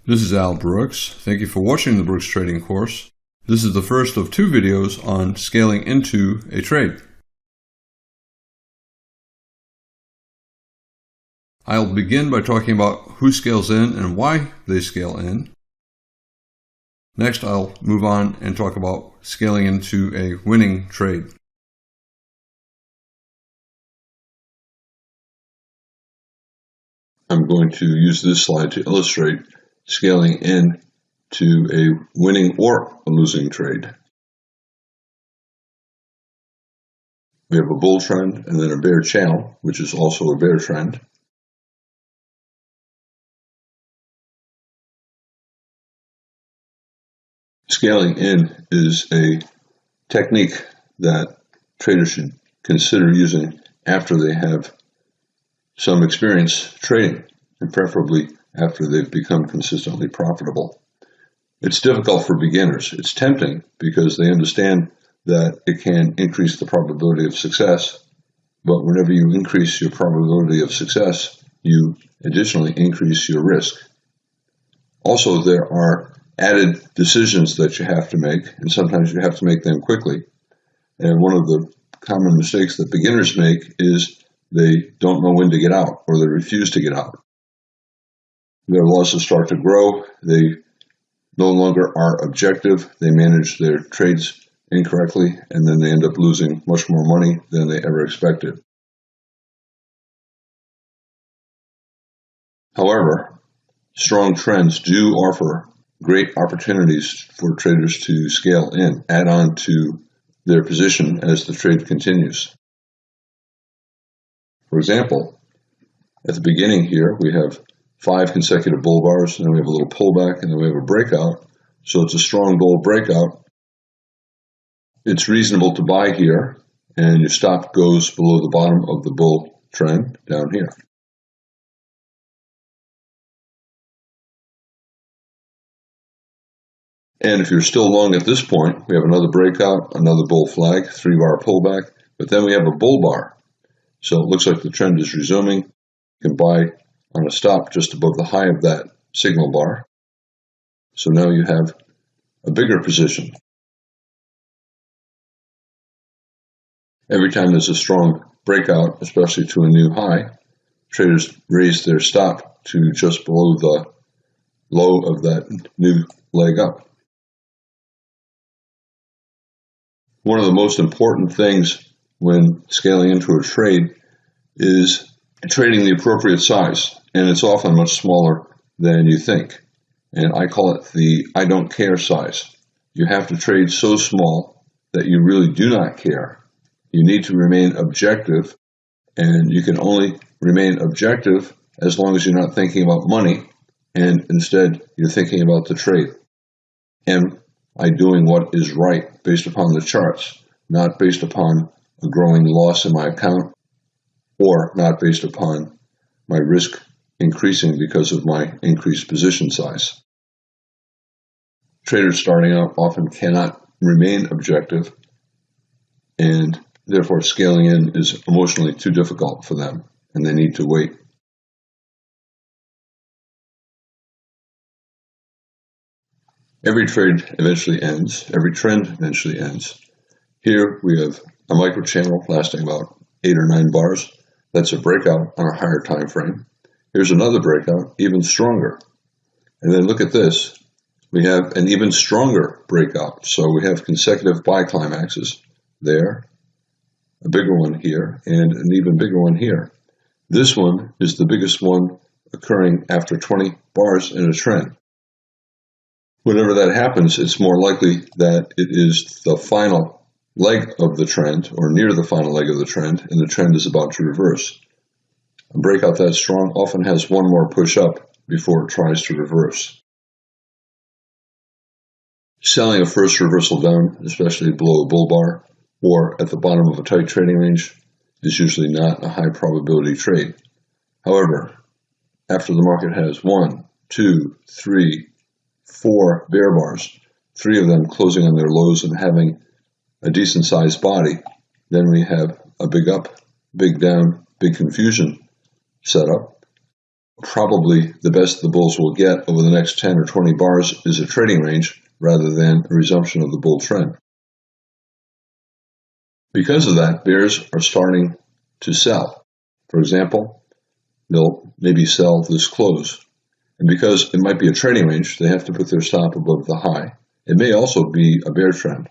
This is Al Brooks. Thank you for watching the Brooks Trading course. This is the first of two videos on scaling into a trade. I'll begin by talking about who scales in and why they scale in. Next, I'll move on and talk about scaling into a winning trade. I'm going to use this slide to illustrate scaling in to a winning or a losing trade. We have a bull trend and then a bear channel, which is also a bear trend. Scaling in is a technique that traders should consider using after they have some experience trading, and preferably after they've become consistently profitable. It's difficult for beginners. It's tempting because they understand that it can increase the probability of success, but whenever you increase your probability of success, you additionally increase your risk. Also, there are added decisions that you have to make, and sometimes you have to make them quickly. And one of the common mistakes that beginners make is they don't know when to get out, or they refuse to get out. Their losses start to grow. They no longer are objective. They manage their trades incorrectly, and then they end up losing much more money than they ever expected. However, strong trends do offer great opportunities for traders to scale in, add on to their position as the trade continues. For example, at the beginning here, we have 5 consecutive bull bars, and then we have a little pullback, and then we have a breakout. So it's a strong bull breakout. It's reasonable to buy here, and your stop goes below the bottom of the bull trend down here. And if you're still long at this point, we have another breakout, another bull flag, 3-bar pullback, but then we have a bull bar. So it looks like the trend is resuming. You can buy on a stop just above the high of that signal bar. So now you have a bigger position. Every time there's a strong breakout, especially to a new high, traders raise their stop to just below the low of that new leg up. One of the most important things when scaling into a trade is trading the appropriate size, and it's often much smaller than you think. And I call it the I don't care size. You have to trade so small that you really do not care. You need to remain objective, and you can only remain objective as long as you're not thinking about money, and instead you're thinking about the trade. Am I doing what is right based upon the charts, not based upon a growing loss in my account, or not based upon my risk increasing because of my increased position size. Traders starting out often cannot remain objective, and therefore scaling in is emotionally too difficult for them, and they need to wait. Every trade eventually ends. Every trend eventually ends. Here we have a micro channel lasting about 8 or 9 bars. That's a breakout on a higher time frame. Here's another breakout, even stronger. And then look at this. We have an even stronger breakout. So we have consecutive buy climaxes there, a bigger one here, and an even bigger one here. This one is the biggest one occurring after 20 bars in a trend. Whenever that happens, it's more likely that it is the final leg of the trend, or near the final leg of the trend, and the trend is about to reverse. A breakout that strong often has one more push up before it tries to reverse. Selling a first reversal down, especially below a bull bar or at the bottom of a tight trading range, is usually not a high probability trade. However, after the market has 1, 2, 3, 4 bear bars, 3 of them closing on their lows and having a decent sized body, then we have a big up, big down, big confusion set up. probably the best the bulls will get over the next 10 or 20 bars is a trading range rather than a resumption of the bull trend. Because of that, bears are starting to sell. For example, they'll maybe sell this close. And because it might be a trading range, they have to put their stop above the high. It may also be a bear trend.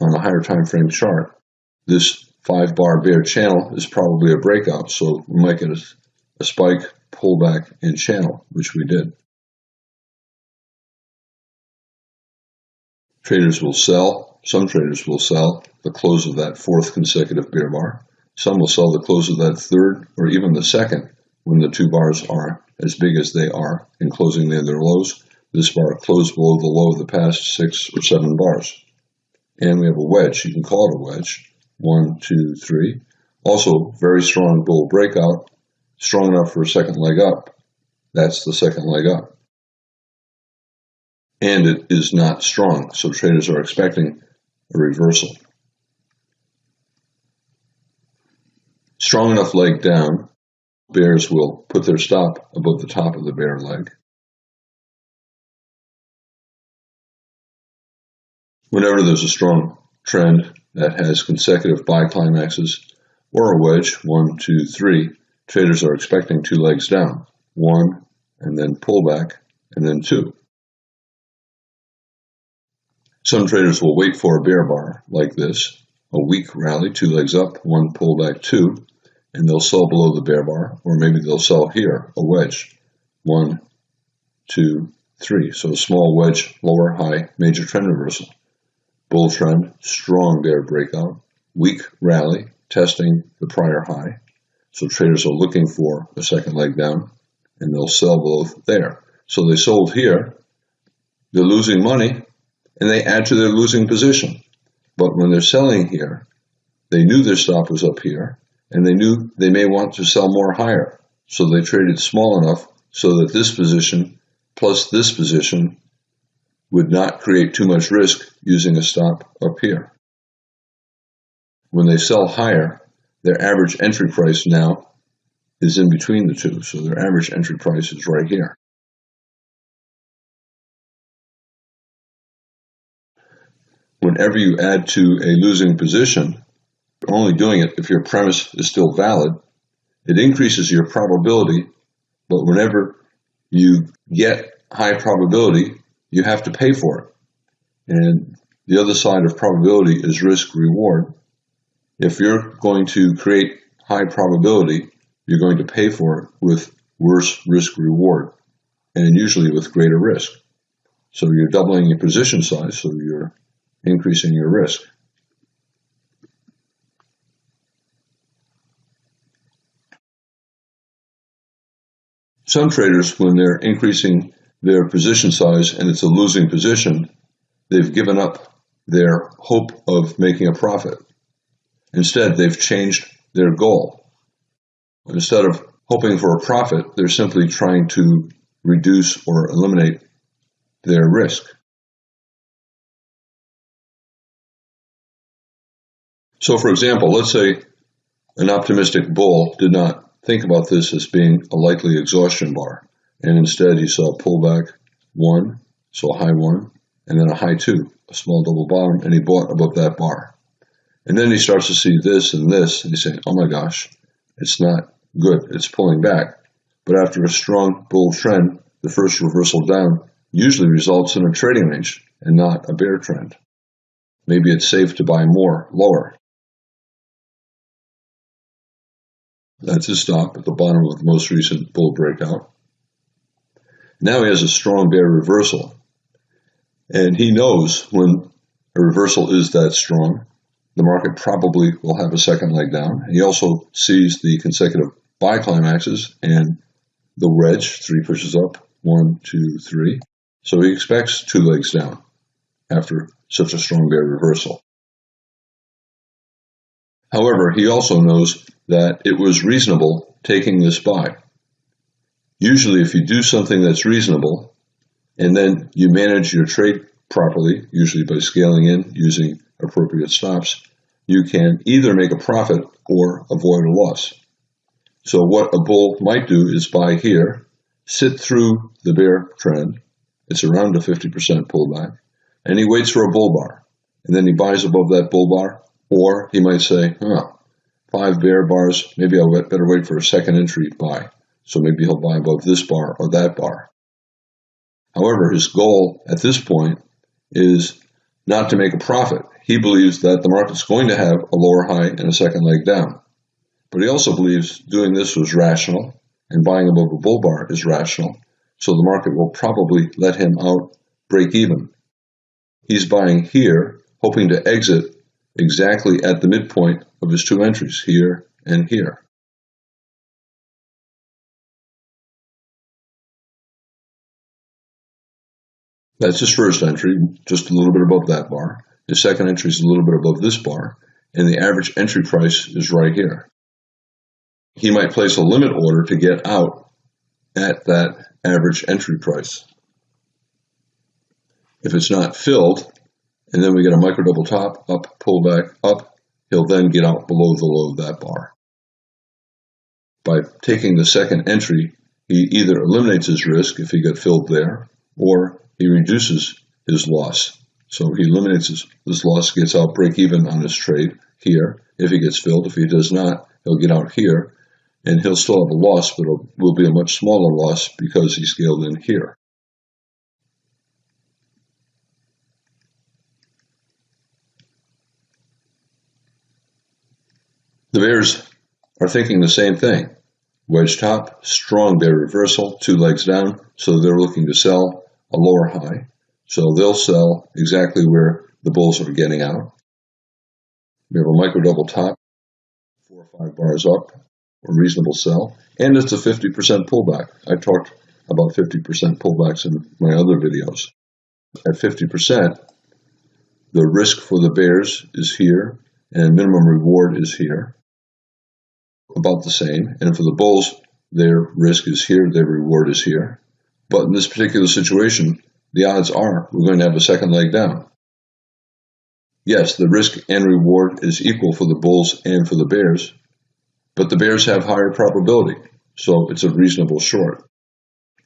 On a higher time frame chart, this 5-bar bear channel is probably a breakout, so we might get a spike, pullback, and channel, which we did. Traders will sell. Some traders will sell the close of that 4th consecutive bear bar. Some will sell the close of that 3rd or even the 2nd when the 2 bars are as big as they are in closing near their lows. This bar closed below the low of the past 6 or 7 bars. And we have a wedge. You can call it a wedge. 1, 2, 3. Also, very strong bull breakout. Strong enough for a second leg up. That's the second leg up. And it is not strong, so traders are expecting a reversal. Strong enough leg down, bears will put their stop above the top of the bear leg. Whenever there's a strong trend that has consecutive buy climaxes or a wedge, 1, 2, 3, traders are expecting 2 legs down, 1 and then pullback and then 2. Some traders will wait for a bear bar like this, a weak rally, 2 legs up, 1 pullback, 2, and they'll sell below the bear bar, or maybe they'll sell here, a wedge, 1, 2, 3. So a small wedge, lower, high, major trend reversal. Bull trend, strong bear breakout, weak rally, testing the prior high. So traders are looking for a second leg down, and they'll sell below there. So they sold here, they're losing money, and they add to their losing position. But when they're selling here, they knew their stop was up here, and they knew they may want to sell more higher. So they traded small enough so that this position plus this position would not create too much risk using a stop up here. When they sell higher, their average entry price now is in between the two, so their average entry price is right here. Whenever you add to a losing position, you're only doing it if your premise is still valid. It increases your probability, but whenever you get high probability, you have to pay for it. And the other side of probability is risk-reward. If you're going to create high probability, you're going to pay for it with worse risk-reward, and usually with greater risk. So you're doubling your position size, so you're increasing your risk. Some traders, when they're increasing their position size and it's a losing position, they've given up their hope of making a profit. Instead, they've changed their goal. Instead of hoping for a profit, they're simply trying to reduce or eliminate their risk. So, for example, let's say an optimistic bull did not think about this as being a likely exhaustion bar, and instead he saw a pullback 1, so a high 1, and then a high 2, a small double bottom, and he bought above that bar. And then he starts to see this, and he's saying, oh my gosh, it's not good, it's pulling back. But after a strong bull trend, the first reversal down usually results in a trading range and not a bear trend. Maybe it's safe to buy more lower. That's his stop at the bottom of the most recent bull breakout. Now he has a strong bear reversal. And he knows when a reversal is that strong, the market probably will have a second leg down. He also sees the consecutive buy climaxes and the wedge, 3 pushes up, 1, 2, 3. So he expects 2 legs down after such a strong bear reversal. However, he also knows that it was reasonable taking this buy. Usually, if you do something that's reasonable, and then you manage your trade properly, usually by scaling in, using appropriate stops, you can either make a profit or avoid a loss. So what a bull might do is buy here, sit through the bear trend. It's around a 50% pullback. And he waits for a bull bar. And then he buys above that bull bar. Or he might say, 5 bear bars, maybe I better wait for a second entry buy. So maybe he'll buy above this bar or that bar. However, his goal at this point is not to make a profit. He believes that the market's going to have a lower high and a second leg down. But he also believes doing this was rational, and buying above a bull bar is rational, so the market will probably let him out break even. He's buying here, hoping to exit exactly at the midpoint of his 2 entries, here and here. That's his first entry, just a little bit above that bar. His second entry is a little bit above this bar, and the average entry price is right here. He might place a limit order to get out at that average entry price. If it's not filled, and then we get a micro double top, up, pull back, up, he'll then get out below the low of that bar. By taking the second entry, he either eliminates his risk if he got filled there, or he reduces his loss. So he eliminates his loss, gets out break even on his trade here if he gets filled. If he does not, he'll get out here, and he'll still have a loss, but it will be a much smaller loss because he scaled in here. The bears are thinking the same thing. Wedge top, strong bear reversal, 2 legs down, so they're looking to sell a lower high. So they'll sell exactly where the bulls are getting out. We have a micro double top, 4 or 5 bars up, a reasonable sell, and it's a 50% pullback. I talked about 50% pullbacks in my other videos. At 50%, the risk for the bears is here, and minimum reward is here, about the same. And for the bulls, their risk is here, their reward is here. But in this particular situation, the odds are we're going to have a second leg down. Yes, the risk and reward is equal for the bulls and for the bears, but the bears have higher probability, so it's a reasonable short.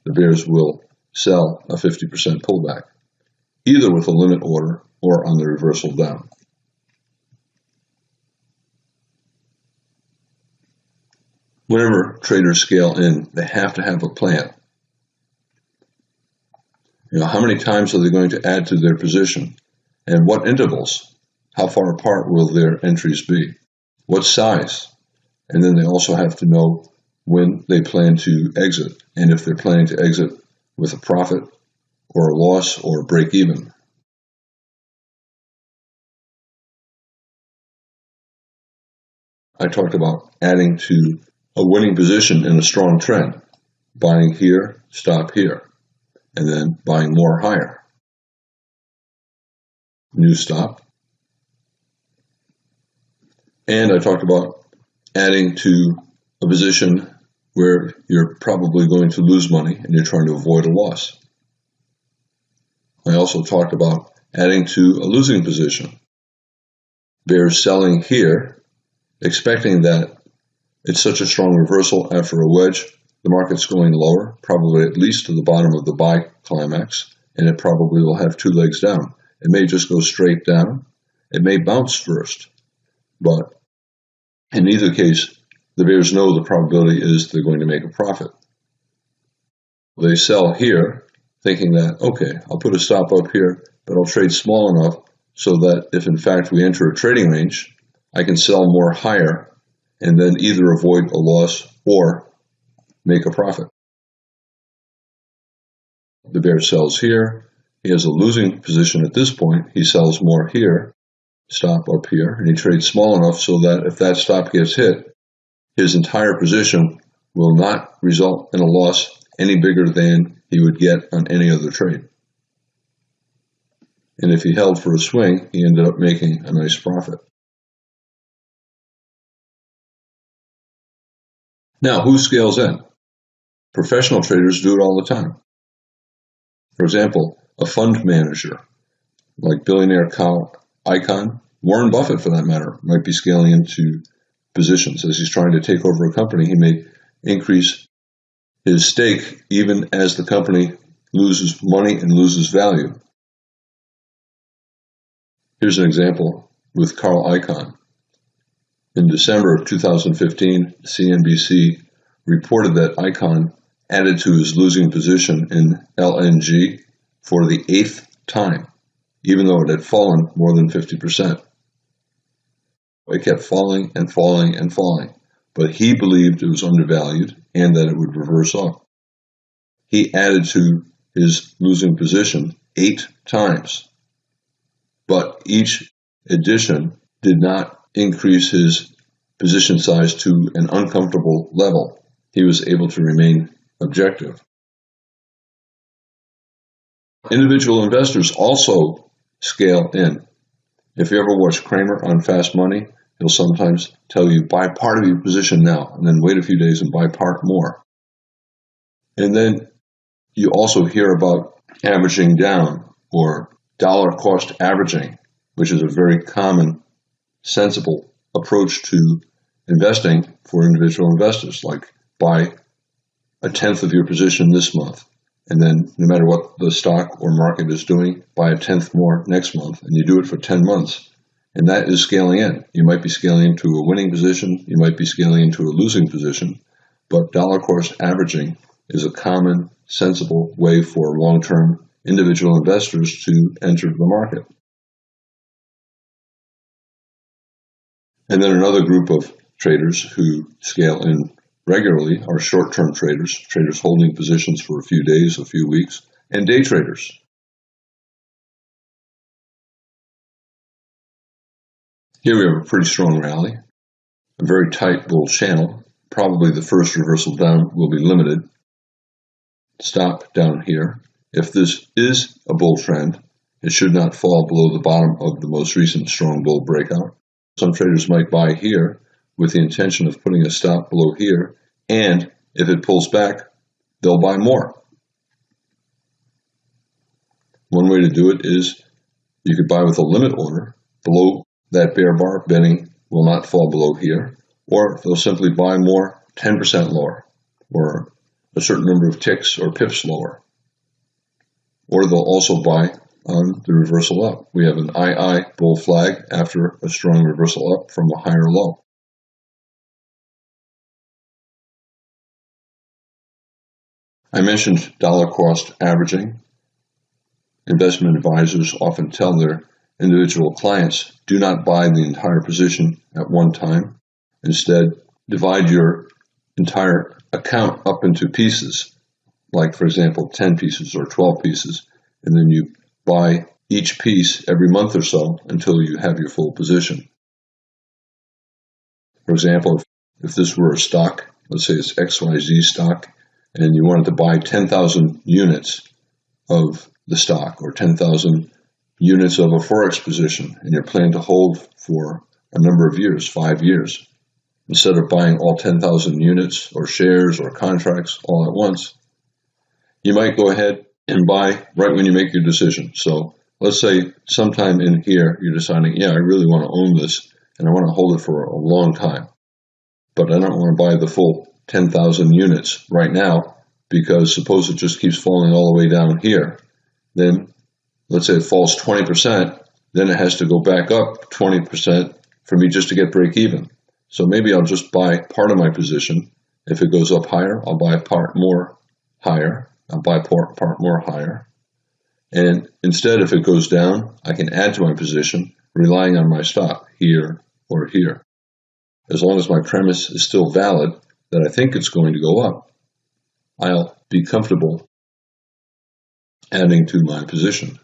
The bears will sell a 50% pullback, either with a limit order or on the reversal down. Whenever traders scale in, they have to have a plan. How many times are they going to add to their position? And what intervals? How far apart will their entries be? What size? And then they also have to know when they plan to exit, and if they're planning to exit with a profit or a loss or a break even. I talked about adding to a winning position in a strong trend, buying here, stop here, and then buying more higher. New stop. And I talked about adding to a position where you're probably going to lose money and you're trying to avoid a loss. I also talked about adding to a losing position. Bears selling here, expecting that it's such a strong reversal after a wedge, the market's going lower, probably at least to the bottom of the buy climax, and it probably will have 2 legs down. It may just go straight down. It may bounce first, but in either case, the bears know the probability is they're going to make a profit. They sell here, thinking that, okay, I'll put a stop up here, but I'll trade small enough so that if in fact we enter a trading range, I can sell more higher and then either avoid a loss or make a profit. The bear sells here. He has a losing position at this point. He sells more here, stop up here, and he trades small enough so that if that stop gets hit, his entire position will not result in a loss any bigger than he would get on any other trade. And if he held for a swing, he ended up making a nice profit. Now, who scales in? Professional traders do it all the time. For example, a fund manager, like billionaire Cal Icahn, Warren Buffett for that matter, might be scaling into positions. As he's trying to take over a company, he may increase his stake even as the company loses money and loses value. Here's an example with Carl Icahn. In December of 2015, CNBC reported that Icahn added to his losing position in LNG for the 8th time, even though it had fallen more than 50%. It kept falling and falling and falling, but he believed it was undervalued and that it would reverse up. He added to his losing position 8 times, but each addition did not increase his position size to an uncomfortable level. He was able to remain objective. Individual investors also scale in. If you ever watch Cramer on Fast Money, he'll sometimes tell you, buy part of your position now, and then wait a few days and buy part more. And then you also hear about averaging down, or dollar cost averaging, which is a very common, sensible approach to investing for individual investors, like buy a tenth of your position this month, and then no matter what the stock or market is doing, buy a tenth more next month, and you do it for 10 months. And that is scaling in. You might be scaling into a winning position, you might be scaling into a losing position, but dollar cost averaging is a common, sensible way for long-term individual investors to enter the market. And then another group of traders who scale in regularly are short-term traders, traders holding positions for a few days, a few weeks, and day traders. Here we have a pretty strong rally, a very tight bull channel. Probably the first reversal down will be limited. Stop down here. If this is a bull trend, it should not fall below the bottom of the most recent strong bull breakout. Some traders might buy here with the intention of putting a stop below here, and if it pulls back, they'll buy more. One way to do it is you could buy with a limit order below that bear bar, betting will not fall below here, or they'll simply buy more 10% lower, or a certain number of ticks or pips lower. Or they'll also buy on the reversal up. We have an II bull flag after a strong reversal up from a higher low. I mentioned dollar cost averaging. Investment advisors often tell their individual clients, do not buy the entire position at one time. Instead, divide your entire account up into pieces, like, for example, 10 pieces or 12 pieces, and then you buy each piece every month or so until you have your full position. For example, if this were a stock, let's say it's XYZ stock, and you wanted to buy 10,000 units of the stock or 10,000 units of a Forex position, and you're planning to hold for a number of years, 5 years, instead of buying all 10,000 units or shares or contracts all at once, you might go ahead and buy right when you make your decision. So let's say sometime in here you're deciding, yeah, I really want to own this and I want to hold it for a long time, but I don't want to buy the full 10,000 units right now, because suppose it just keeps falling all the way down here. Then let's say it falls 20%, then it has to go back up 20% for me just to get break even. So maybe I'll just buy part of my position. If it goes up higher, I'll buy part more higher. I'll buy part more higher. And instead, if it goes down, I can add to my position, relying on my stop here or here. As long as my premise is still valid that I think it's going to go up, I'll be comfortable adding to my position.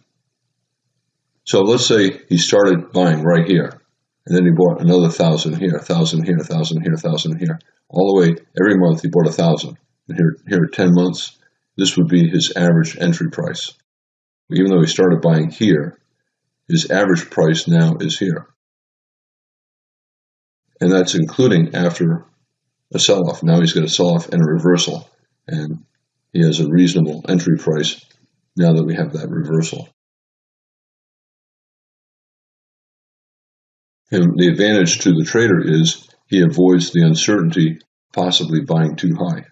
So let's say he started buying right here, and then he bought another 1,000 here, 1,000 here, 1,000 here, 1,000 here. All the way, every month he bought 1,000. And here are 10 months, this would be his average entry price. Even though he started buying here, his average price now is here. And that's including after a sell-off. Now he's got a sell-off and a reversal, and he has a reasonable entry price now that we have that reversal. And the advantage to the trader is he avoids the uncertainty, possibly buying too high.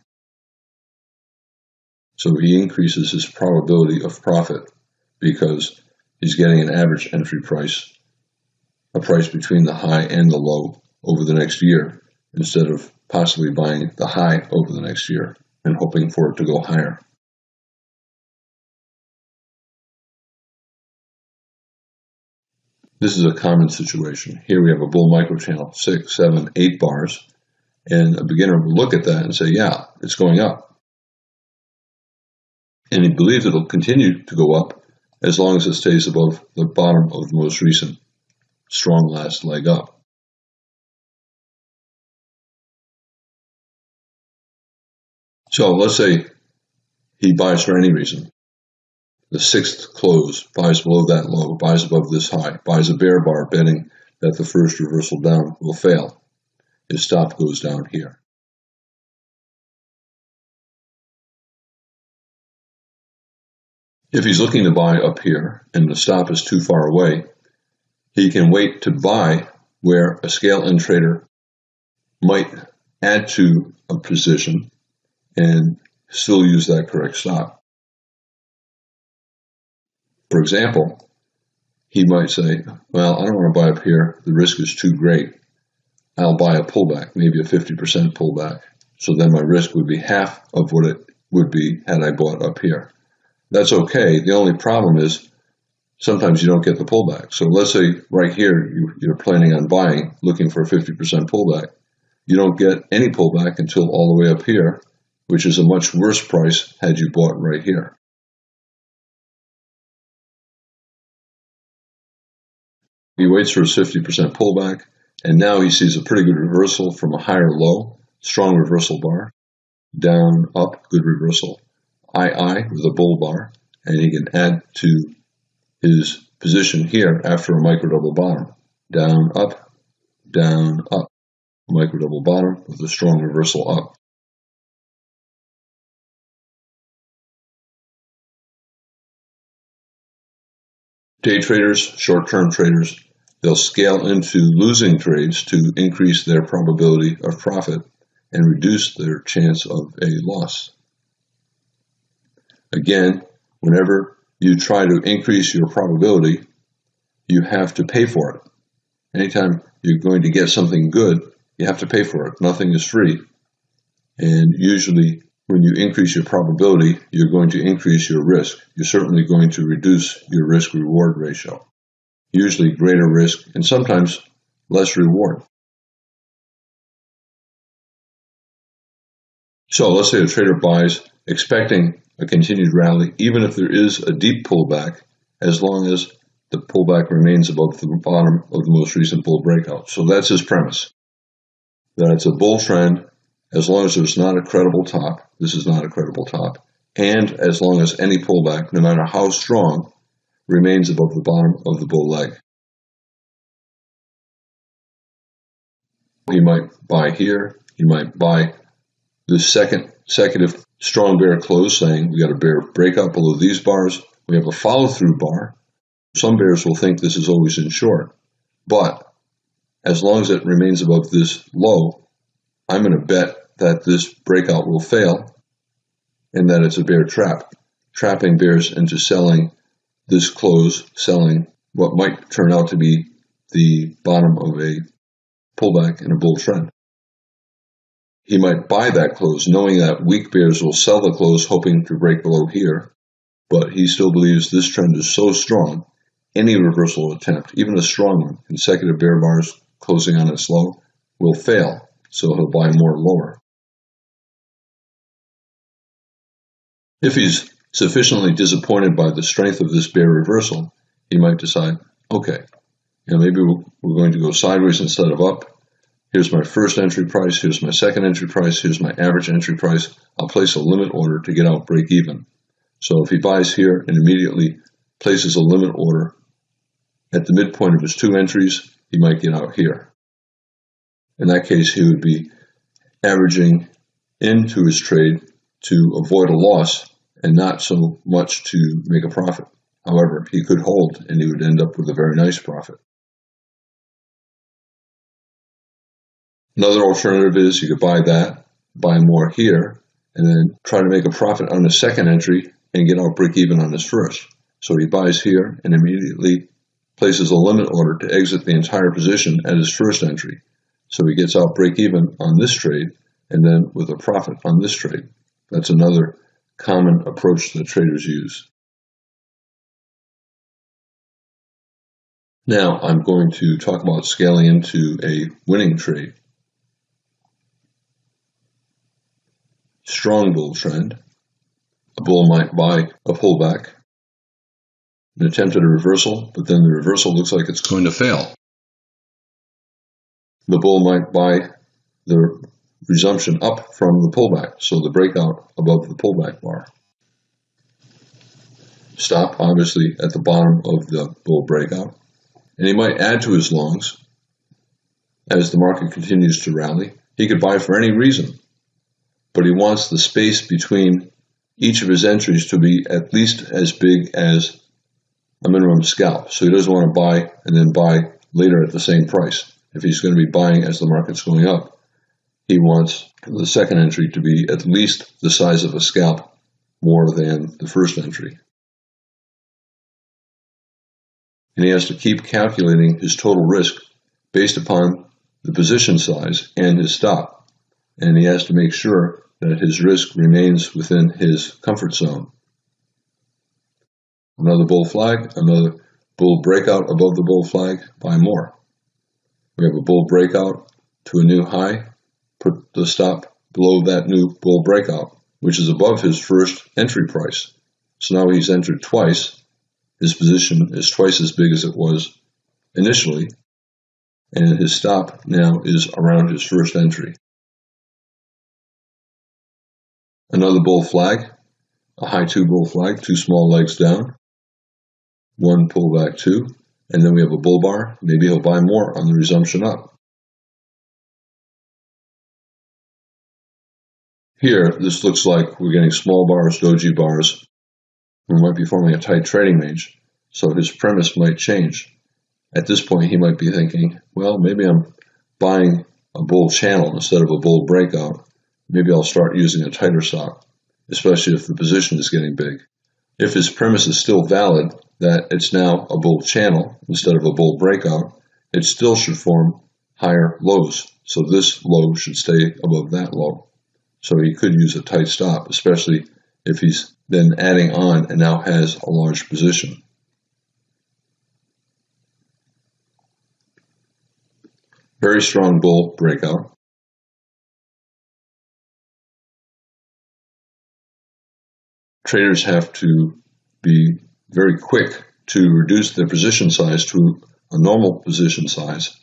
So he increases his probability of profit because he's getting an average entry price, a price between the high and the low over the next year, instead of possibly buying the high over the next year and hoping for it to go higher. This is a common situation. Here we have a bull microchannel, 6, 7, 8 bars, and a beginner will look at that and say, yeah, it's going up. And he believes it'll continue to go up as long as it stays above the bottom of the most recent strong last leg up. So let's say he buys for any reason. The sixth close, buys below that low, buys above this high, buys a bear bar betting that the first reversal down will fail. His stop goes down here. If he's looking to buy up here and the stop is too far away, he can wait to buy where a scale-in trader might add to a position and still use that correct stop. For example, he might say, well, I don't want to buy up here. The risk is too great. I'll buy a pullback, maybe a 50% pullback. So then my risk would be half of what it would be had I bought up here. That's okay. The only problem is sometimes you don't get the pullback. So let's say right here you're planning on buying, looking for a 50% pullback. You don't get any pullback until all the way up here, which is a much worse price had you bought right here. He waits for his 50% pullback, and now he sees a pretty good reversal from a higher low, strong reversal bar, down, up, good reversal, II with a bull bar, and he can add to his position here after a micro double bottom, down, up, micro double bottom with a strong reversal up. Day traders, short-term traders, they'll scale into losing trades to increase their probability of profit and reduce their chance of a loss. Again, whenever you try to increase your probability, you have to pay for it. Anytime you're going to get something good, you have to pay for it. Nothing is free. And usually, when you increase your probability, you're going to increase your risk. You're certainly going to reduce your risk-reward ratio. Usually greater risk and sometimes less reward. So let's say a trader buys expecting a continued rally, even if there is a deep pullback, as long as the pullback remains above the bottom of the most recent bull breakout. So that's his premise, that it's a bull trend as long as there's not a credible top. This is not a credible top. And as long as any pullback, no matter how strong, remains above the bottom of the bull leg. He might buy here. He might buy the second consecutive strong bear close, saying we got a bear breakout below these bars. We have a follow-through bar. Some bears will think this is always in short. But as long as it remains above this low, I'm going to bet that this breakout will fail and that it's a bear trap, trapping bears into selling this close, selling what might turn out to be the bottom of a pullback in a bull trend. He might buy that close knowing that weak bears will sell the close hoping to break below here, but he still believes this trend is so strong, any reversal attempt, even a strong one, consecutive bear bars closing on its low, will fail, so he'll buy more lower. If he's sufficiently disappointed by the strength of this bear reversal, he might decide, okay, maybe we're going to go sideways instead of up. Here's my first entry price, here's my second entry price, here's my average entry price. I'll place a limit order to get out break even. So if he buys here and immediately places a limit order at the midpoint of his two entries, he might get out here. In that case, he would be averaging into his trade to avoid a loss and not so much to make a profit. However, he could hold and he would end up with a very nice profit. Another alternative is you could buy that, buy more here, and then try to make a profit on the second entry and get out break even on his first. So he buys here and immediately places a limit order to exit the entire position at his first entry. So he gets out break even on this trade and then with a profit on this trade. That's another common approach that traders use. Now I'm going to talk about scaling into a winning trade. Strong bull trend. A bull might buy a pullback, an attempt at a reversal, but then the reversal looks like it's going to fail. The bull might buy the resumption up from the pullback, so the breakout above the pullback bar. Stop, obviously, at the bottom of the bull breakout. And he might add to his longs as the market continues to rally. He could buy for any reason, but he wants the space between each of his entries to be at least as big as a minimum scalp. So he doesn't want to buy and then buy later at the same price. If he's going to be buying as the market's going up, he wants the second entry to be at least the size of a scalp more than the first entry. And he has to keep calculating his total risk based upon the position size and his stop. And he has to make sure that his risk remains within his comfort zone. Another bull flag, another bull breakout above the bull flag, buy more. We have a bull breakout to a new high, put the stop below that new bull breakout, which is above his first entry price. So now he's entered twice. His position is twice as big as it was initially, and his stop now is around his first entry. Another bull flag, a high 2 bull flag, 2 small legs down, 1 pullback 2, and then we have a bull bar. Maybe he'll buy more on the resumption up. Here, this looks like we're getting small bars, doji bars. We might be forming a tight trading range, so his premise might change. At this point, he might be thinking, well, maybe I'm buying a bull channel instead of a bull breakout. Maybe I'll start using a tighter stop, especially if the position is getting big. If his premise is still valid, that it's now a bull channel instead of a bull breakout, it still should form higher lows. So this low should stay above that low. So he could use a tight stop, especially if he's then adding on and now has a large position. Very strong bull breakout. Traders have to be very quick to reduce their position size to a normal position size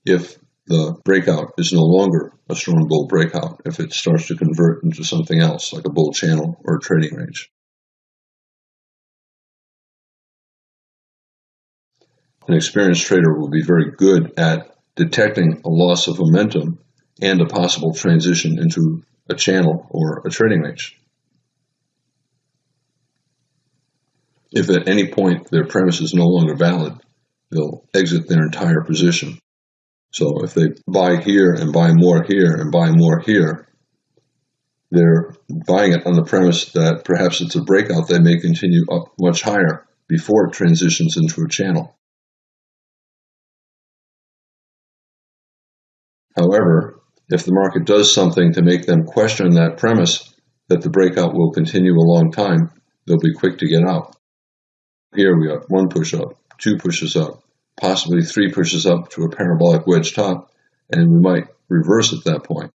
if the breakout is no longer a strong bull breakout, if it starts to convert into something else like a bull channel or a trading range. An experienced trader will be very good at detecting a loss of momentum and a possible transition into a channel or a trading range. If at any point their premise is no longer valid, they'll exit their entire position. So if they buy here and buy more here and buy more here, they're buying it on the premise that perhaps it's a breakout that may continue up much higher before it transitions into a channel. However, if the market does something to make them question that premise that the breakout will continue a long time, they'll be quick to get out. Here we got 1 push up, 2 pushes up, possibly 3 pushes up to a parabolic wedge top, and we might reverse at that point.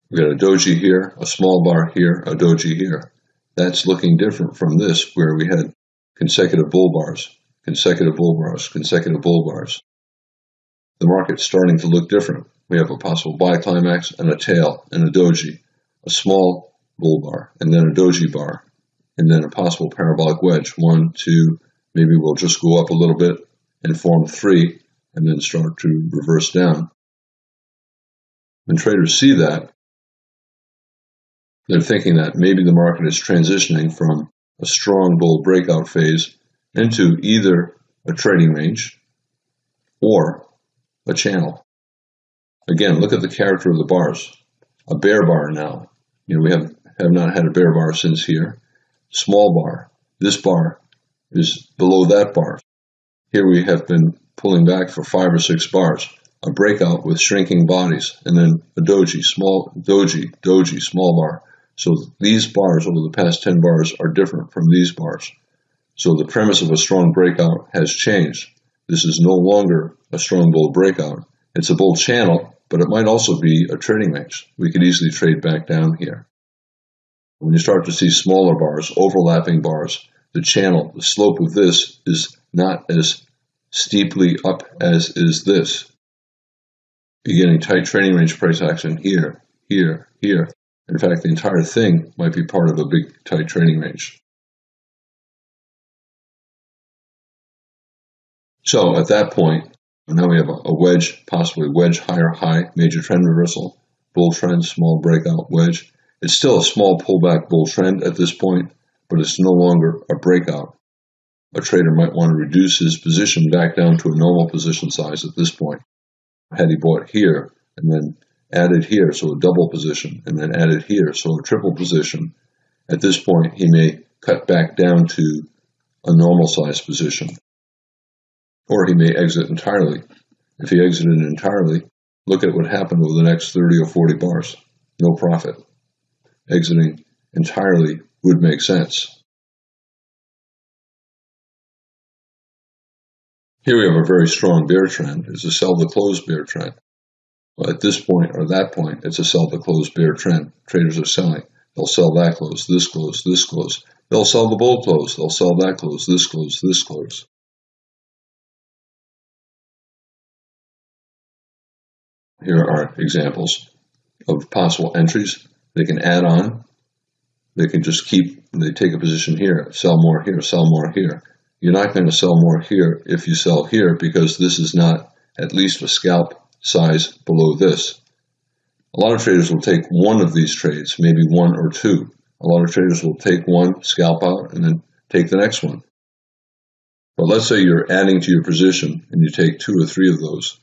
We got a doji here, a small bar here, a doji here. That's looking different from this, where we had consecutive bull bars, consecutive bull bars, consecutive bull bars. The market's starting to look different. We have a possible buy climax and a tail and a doji, a small bull bar, and then a doji bar, and then a possible parabolic wedge. 1, 2, maybe we'll just go up a little bit and form 3, and then start to reverse down. When traders see that, they're thinking that maybe the market is transitioning from a strong bull breakout phase into either a trading range or a channel. Again, look at the character of the bars. A bear bar now, We have not had a bear bar since here. Small bar. This bar is below that bar. Here we have been pulling back for 5 or 6 bars. A breakout with shrinking bodies, and then a doji, small bar. So these bars over the past 10 bars are different from these bars. So the premise of a strong breakout has changed. This is no longer a strong bull breakout. It's a bull channel, but it might also be a trading range. We could easily trade back down here. When you start to see smaller bars, overlapping bars, the channel, the slope of this is not as steeply up as is this. You're getting tight trading range price action here, here, here. In fact, the entire thing might be part of a big tight trading range. So at that point, now we have a wedge, possibly wedge, higher high, major trend reversal, bull trend, small breakout wedge. It's still a small pullback bull trend at this point, but it's no longer a breakout. A trader might want to reduce his position back down to a normal position size at this point. Had he bought here and then added here, so a double position, and then added here, so a triple position, at this point he may cut back down to a normal size position. Or he may exit entirely. If he exited entirely, look at what happened over the next 30 or 40 bars. No profit. Exiting entirely would make sense. Here we have a very strong bear trend. It's a sell the close bear trend. Well, at this point or that point, it's a sell the close bear trend. Traders are selling. They'll sell that close, this close, this close. They'll sell the bull close. They'll sell that close, this close, this close. Here are examples of possible entries. They can add on. They can just they take a position here, sell more here, sell more here. You're not going to sell more here if you sell here because this is not at least a scalp size below this. A lot of traders will take one of these trades, maybe one or two. A lot of traders will take one, scalp out, and then take the next one. But let's say you're adding to your position and you take 2 or 3 of those.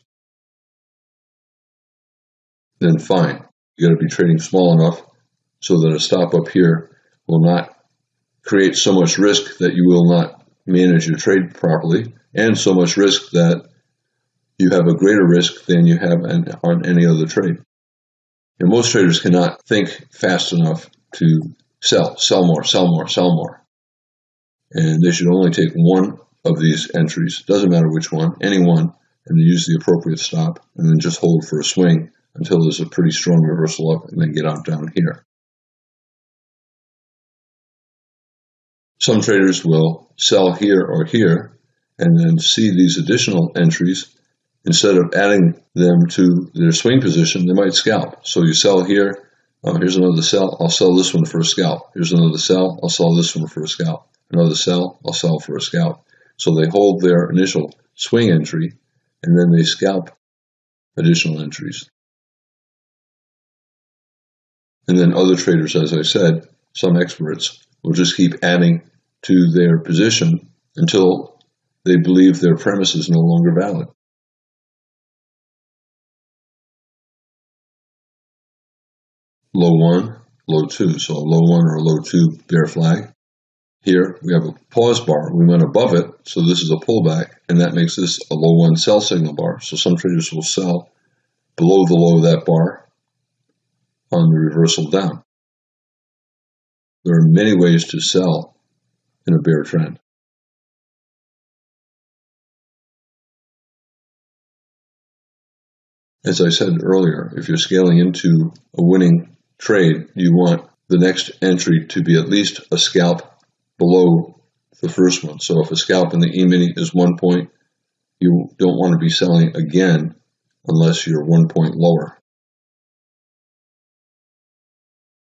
Then fine. You got to be trading small enough so that a stop up here will not create so much risk that you will not manage your trade properly, and so much risk that you have a greater risk than you have on any other trade. And most traders cannot think fast enough to sell more, sell more, sell more. And they should only take one of these entries, doesn't matter which one, any one, and then use the appropriate stop, and then just hold for a swing until there's a pretty strong reversal up, and then get out down here. Some traders will sell here or here, and then see these additional entries. Instead of adding them to their swing position, they might scalp. So you sell here, here's another sell, I'll sell this one for a scalp. Here's another sell, I'll sell this one for a scalp. Another sell, I'll sell for a scalp. So they hold their initial swing entry, and then they scalp additional entries. And then other traders, as I said, some experts, will just keep adding to their position until they believe their premise is no longer valid. Low 1, low 2, so a low 1 or a low 2 bear flag. Here we have a pause bar. We went above it, so this is a pullback, and that makes this a low 1 sell signal bar. So some traders will sell below the low of that bar on the reversal down. There are many ways to sell in a bear trend. As I said earlier, if you're scaling into a winning trade, you want the next entry to be at least a scalp below the first one. So if a scalp in the E-mini is 1 point, you don't want to be selling again unless you're 1 point lower.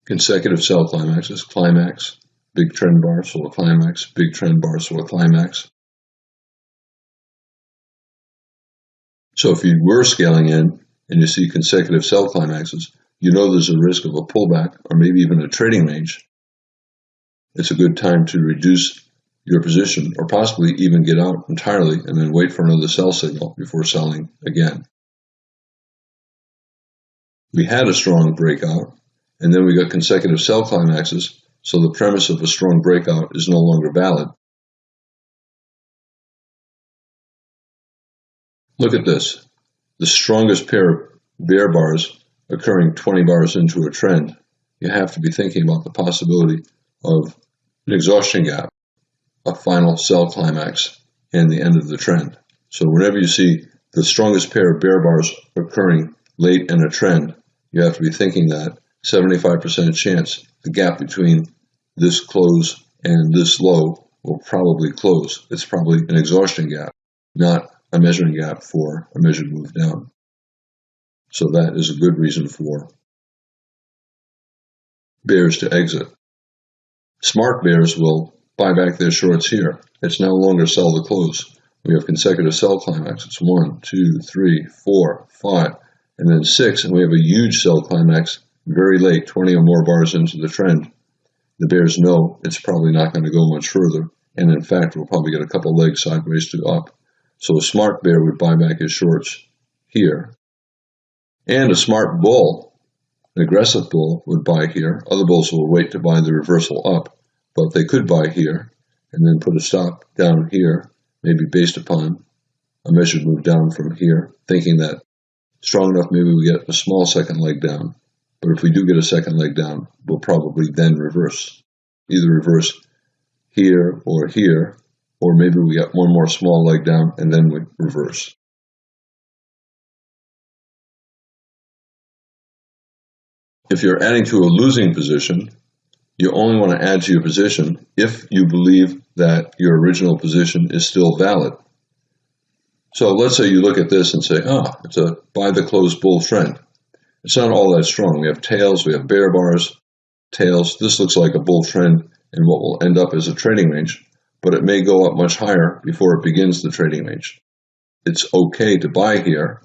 Consecutive sell climaxes, climax, big trend bar, so a climax, big trend bar, so a climax. So if you were scaling in and you see consecutive sell climaxes, you know there's a risk of a pullback or maybe even a trading range. It's a good time to reduce your position or possibly even get out entirely and then wait for another sell signal before selling again. We had a strong breakout and then we got consecutive sell climaxes, so the premise of a strong breakout is no longer valid. Look at this. The strongest pair of bear bars occurring 20 bars into a trend. You have to be thinking about the possibility of an exhaustion gap, a final sell climax, and the end of the trend. So whenever you see the strongest pair of bear bars occurring late in a trend, you have to be thinking that 75% chance the gap between this close and this low will probably close. It's probably an exhaustion gap, not a measuring gap for a measured move down. So that is a good reason for bears to exit. Smart bears will buy back their shorts here. It's no longer sell the close. We have consecutive sell climaxes. 1, 2, 3, 4, 5, and then 6, and we have a huge sell climax very late, 20 or more bars into the trend. The bears know it's probably not going to go much further, and in fact, we'll probably get a couple legs sideways to up. So a smart bear would buy back his shorts here. And a smart bull, an aggressive bull, would buy here. Other bulls will wait to buy the reversal up, but they could buy here and then put a stop down here, maybe based upon a measured move down from here, thinking that strong enough maybe we get a small second leg down. But if we do get a second leg down, we'll probably then reverse. Either reverse here, or maybe we get one more small leg down and then we reverse. If you're adding to a losing position, you only want to add to your position if you believe that your original position is still valid. So let's say you look at this and say, it's a buy the close bull trend. It's not all that strong. We have tails, we have bear bars, tails. This looks like a bull trend and what will end up as a trading range, but it may go up much higher before it begins the trading range. It's okay to buy here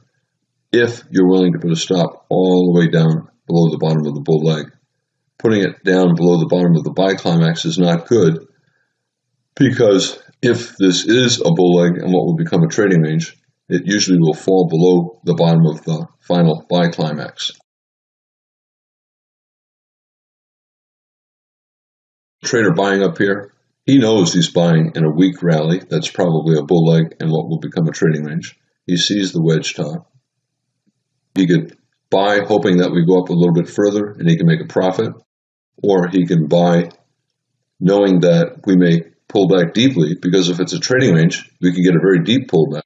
if you're willing to put a stop all the way down below the bottom of the bull leg. Putting it down below the bottom of the buy climax is not good, because if this is a bull leg and what will become a trading range, it usually will fall below the bottom of the final buy climax. Trader buying up here, he knows he's buying in a weak rally. That's probably a bull leg and what will become a trading range. He sees the wedge top. He could buy hoping that we go up a little bit further and he can make a profit, or he can buy knowing that we may pull back deeply, because if it's a trading range, we can get a very deep pullback.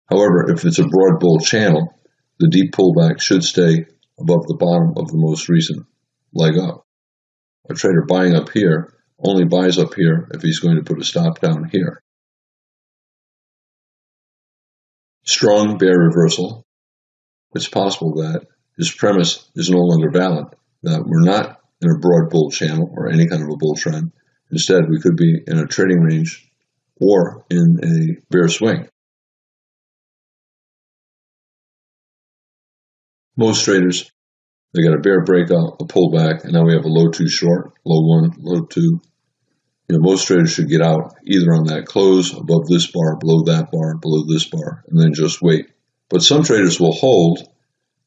However, if it's a broad bull channel, the deep pullback should stay above the bottom of the most recent leg up. A trader buying up here only buys up here if he's going to put a stop down here. Strong bear reversal. It's possible that his premise is no longer valid, that we're not in a broad bull channel or any kind of a bull trend. Instead, we could be in a trading range or in a bear swing. Most traders, they got a bear breakout, a pullback, and now we have a low 2 short, low 1, low 2. Most traders should get out either on that close, above this bar, below that bar, below this bar, and then just wait. But some traders will hold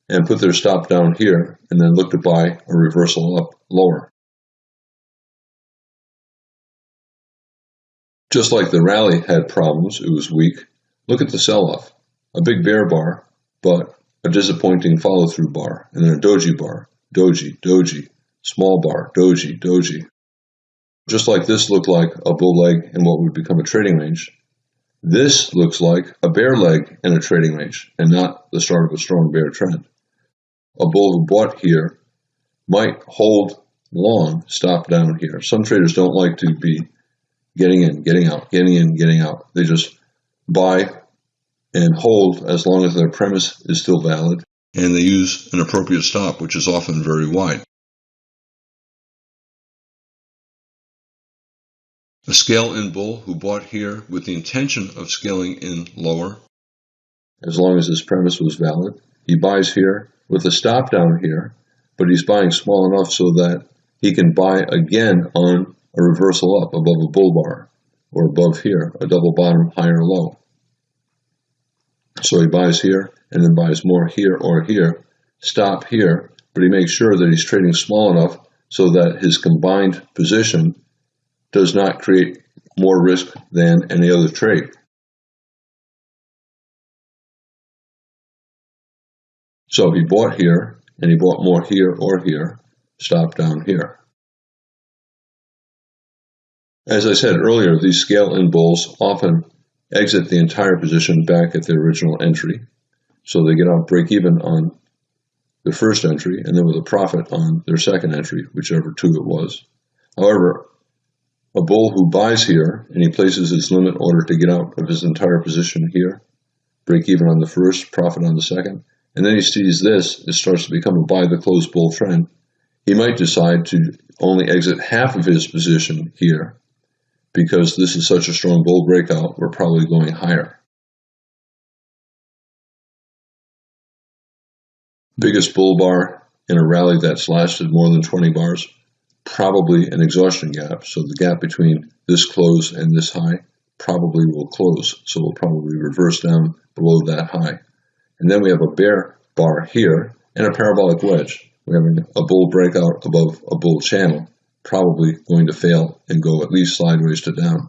and put their stop down here and then look to buy a reversal up lower. Just like the rally had problems, it was weak. Look at the sell-off. A big bear bar, but a disappointing follow-through bar, and then a doji bar, doji, doji, small bar, doji, doji. Just like this looked like a bull leg in what would become a trading range, this looks like a bear leg in a trading range and not the start of a strong bear trend. A bull who bought here might hold long, stop down here. Some traders don't like to be getting in, getting out, getting in, getting out. They just buy and hold as long as their premise is still valid, and they use an appropriate stop, which is often very wide. A scale in bull who bought here with the intention of scaling in lower, as long as his premise was valid. He buys here with a stop down here, but he's buying small enough so that he can buy again on a reversal up above a bull bar, or above here, a double bottom higher low. So he buys here and then buys more here or here, stop here, but he makes sure that he's trading small enough so that his combined position does not create more risk than any other trade. So he bought here, and he bought more here or here, stop down here. As I said earlier, these scale-in bulls often exit the entire position back at their original entry. So they get out break even on the first entry and then with a profit on their second entry, whichever two it was. However, a bull who buys here and he places his limit order to get out of his entire position here, break even on the first, profit on the second, and then he sees this, it starts to become a buy the close bull trend. He might decide to only exit half of his position here because this is such a strong bull breakout, we're probably going higher. Biggest bull bar in a rally that's lasted more than 20 bars, probably an exhaustion gap. So the gap between this close and this high probably will close. So we'll probably reverse down below that high. And then we have a bear bar here and a parabolic wedge. We're having a bull breakout above a bull channel, probably going to fail and go at least sideways to down.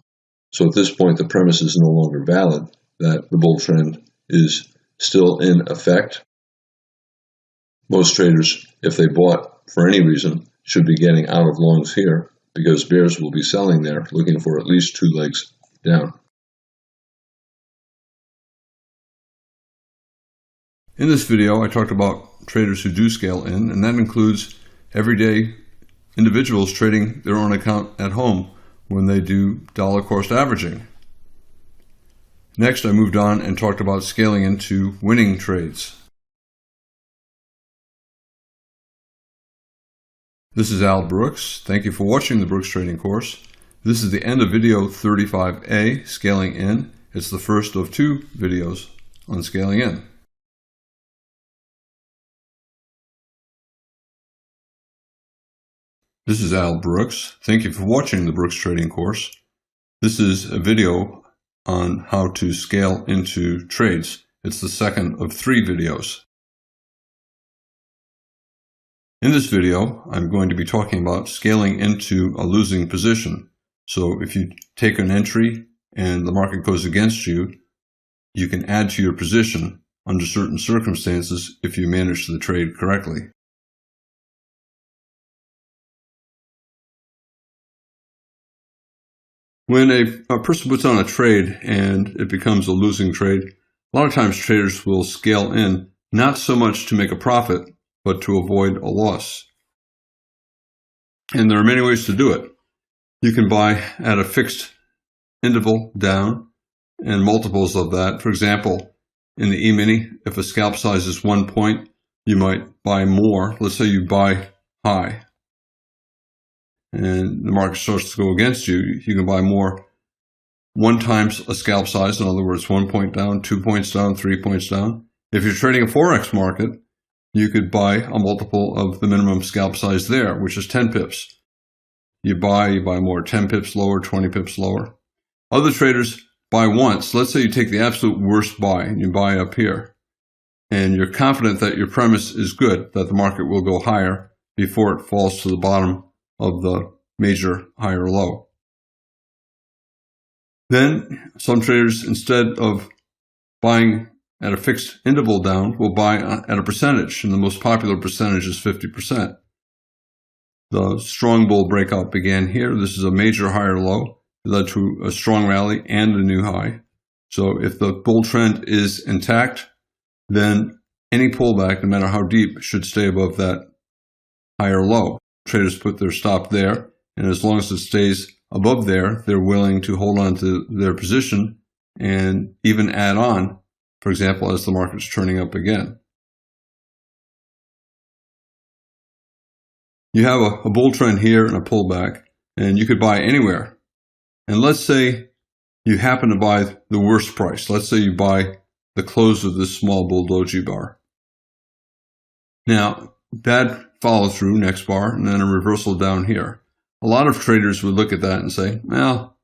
So at this point, the premise is no longer valid that the bull trend is still in effect. Most traders, if they bought for any reason, should be getting out of longs here because bears will be selling there looking for at least two legs down. In this video, I talked about traders who do scale in, and that includes everyday individuals trading their own account at home when they do dollar cost averaging. Next, I moved on and talked about scaling into winning trades. This is Al Brooks. Thank you for watching the Brooks Trading course. This is the end of video 35A, Scaling In. It's the first of two videos on scaling in. This is Al Brooks. Thank you for watching the Brooks Trading course. This is a video on how to scale into trades. It's the second of three videos. In this video, I'm going to be talking about scaling into a losing position. So if you take an entry and the market goes against you, you can add to your position under certain circumstances if you manage the trade correctly. When a person puts on a trade and it becomes a losing trade, a lot of times traders will scale in, not so much to make a profit, but to avoid a loss. And there are many ways to do it. You can buy at a fixed interval down and multiples of that. For example, in the E-mini, if a scalp size is 1 point, you might buy more. Let's say you buy high and the market starts to go against you. You can buy more 1 times a scalp size. In other words, 1 point down, 2 points down, 3 points down. If you're trading a Forex market, you could buy a multiple of the minimum scalp size there, which is 10 pips. You buy more, 10 pips lower, 20 pips lower. Other traders buy once. Let's say you take the absolute worst buy and you buy up here. And you're confident that your premise is good, that the market will go higher before it falls to the bottom of the major higher low. Then some traders, instead of buying at a fixed interval down, will buy at a percentage, and the most popular percentage is 50%. The strong bull breakout began here. This is a major higher low. It led to a strong rally and a new high. So if the bull trend is intact, then any pullback, no matter how deep, should stay above that higher low. Traders put their stop there, and as long as it stays above there, they're willing to hold on to their position and even add on, for example, as the market's turning up again. You have a bull trend here and a pullback, and you could buy anywhere. And let's say you happen to buy the worst price. Let's say you buy the close of this small bull doji bar. Now, bad follow through, next bar, and then a reversal down here. A lot of traders would look at that and say, well,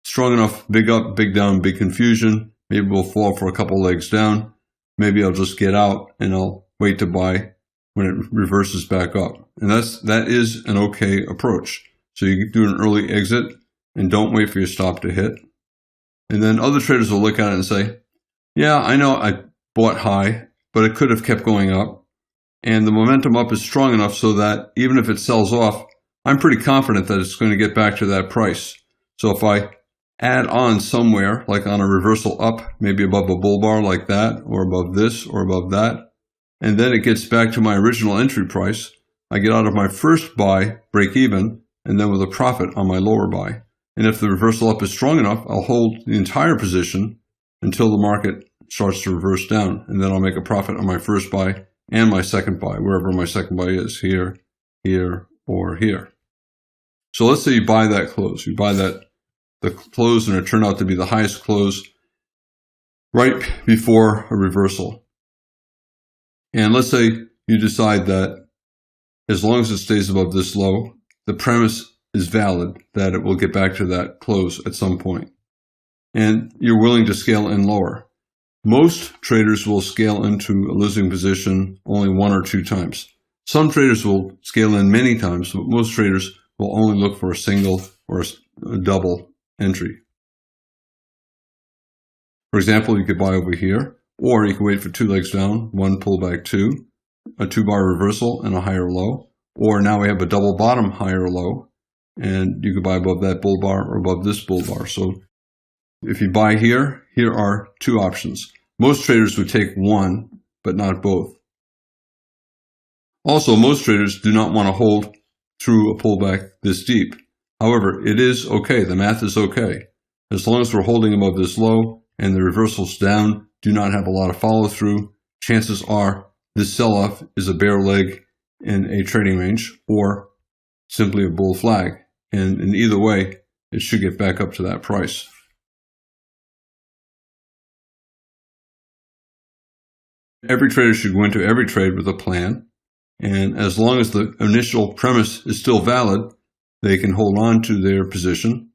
strong enough, big up, big down, big confusion. Maybe we'll fall for a couple legs down. Maybe I'll just get out and I'll wait to buy when it reverses back up. And that is an okay approach. So you do an early exit and don't wait for your stop to hit. And then other traders will look at it and say, yeah, I know I bought high, but it could have kept going up. And the momentum up is strong enough so that even if it sells off, I'm pretty confident that it's going to get back to that price. So if I add on somewhere, like on a reversal up, maybe above a bull bar like that, or above this, or above that, and then it gets back to my original entry price, I get out of my first buy, break even, and then with a profit on my lower buy. And if the reversal up is strong enough, I'll hold the entire position until the market starts to reverse down, and then I'll make a profit on my first buy and my second buy, wherever my second buy is, here, here, or here. So let's say you buy that close. You buy the close and it turned out to be the highest close right before a reversal. And let's say you decide that as long as it stays above this low, the premise is valid that it will get back to that close at some point. And you're willing to scale in lower. Most traders will scale into a losing position only 1 or 2 times. Some traders will scale in many times, but most traders will only look for a single or a double entry. For example, you could buy over here, or you could wait for 2 legs down, 1 pullback 2, a 2-bar reversal and a higher low, or now we have a double bottom higher low, and you could buy above that bull bar or above this bull bar. So if you buy here, here are 2 options. Most traders would take one, but not both. Also, most traders do not want to hold through a pullback this deep. However, it is okay. The math is okay. As long as we're holding above this low and the reversals down do not have a lot of follow through, chances are this sell-off is a bear leg in a trading range or simply a bull flag. And in either way, it should get back up to that price. Every trader should go into every trade with a plan. And as long as the initial premise is still valid, they can hold on to their position.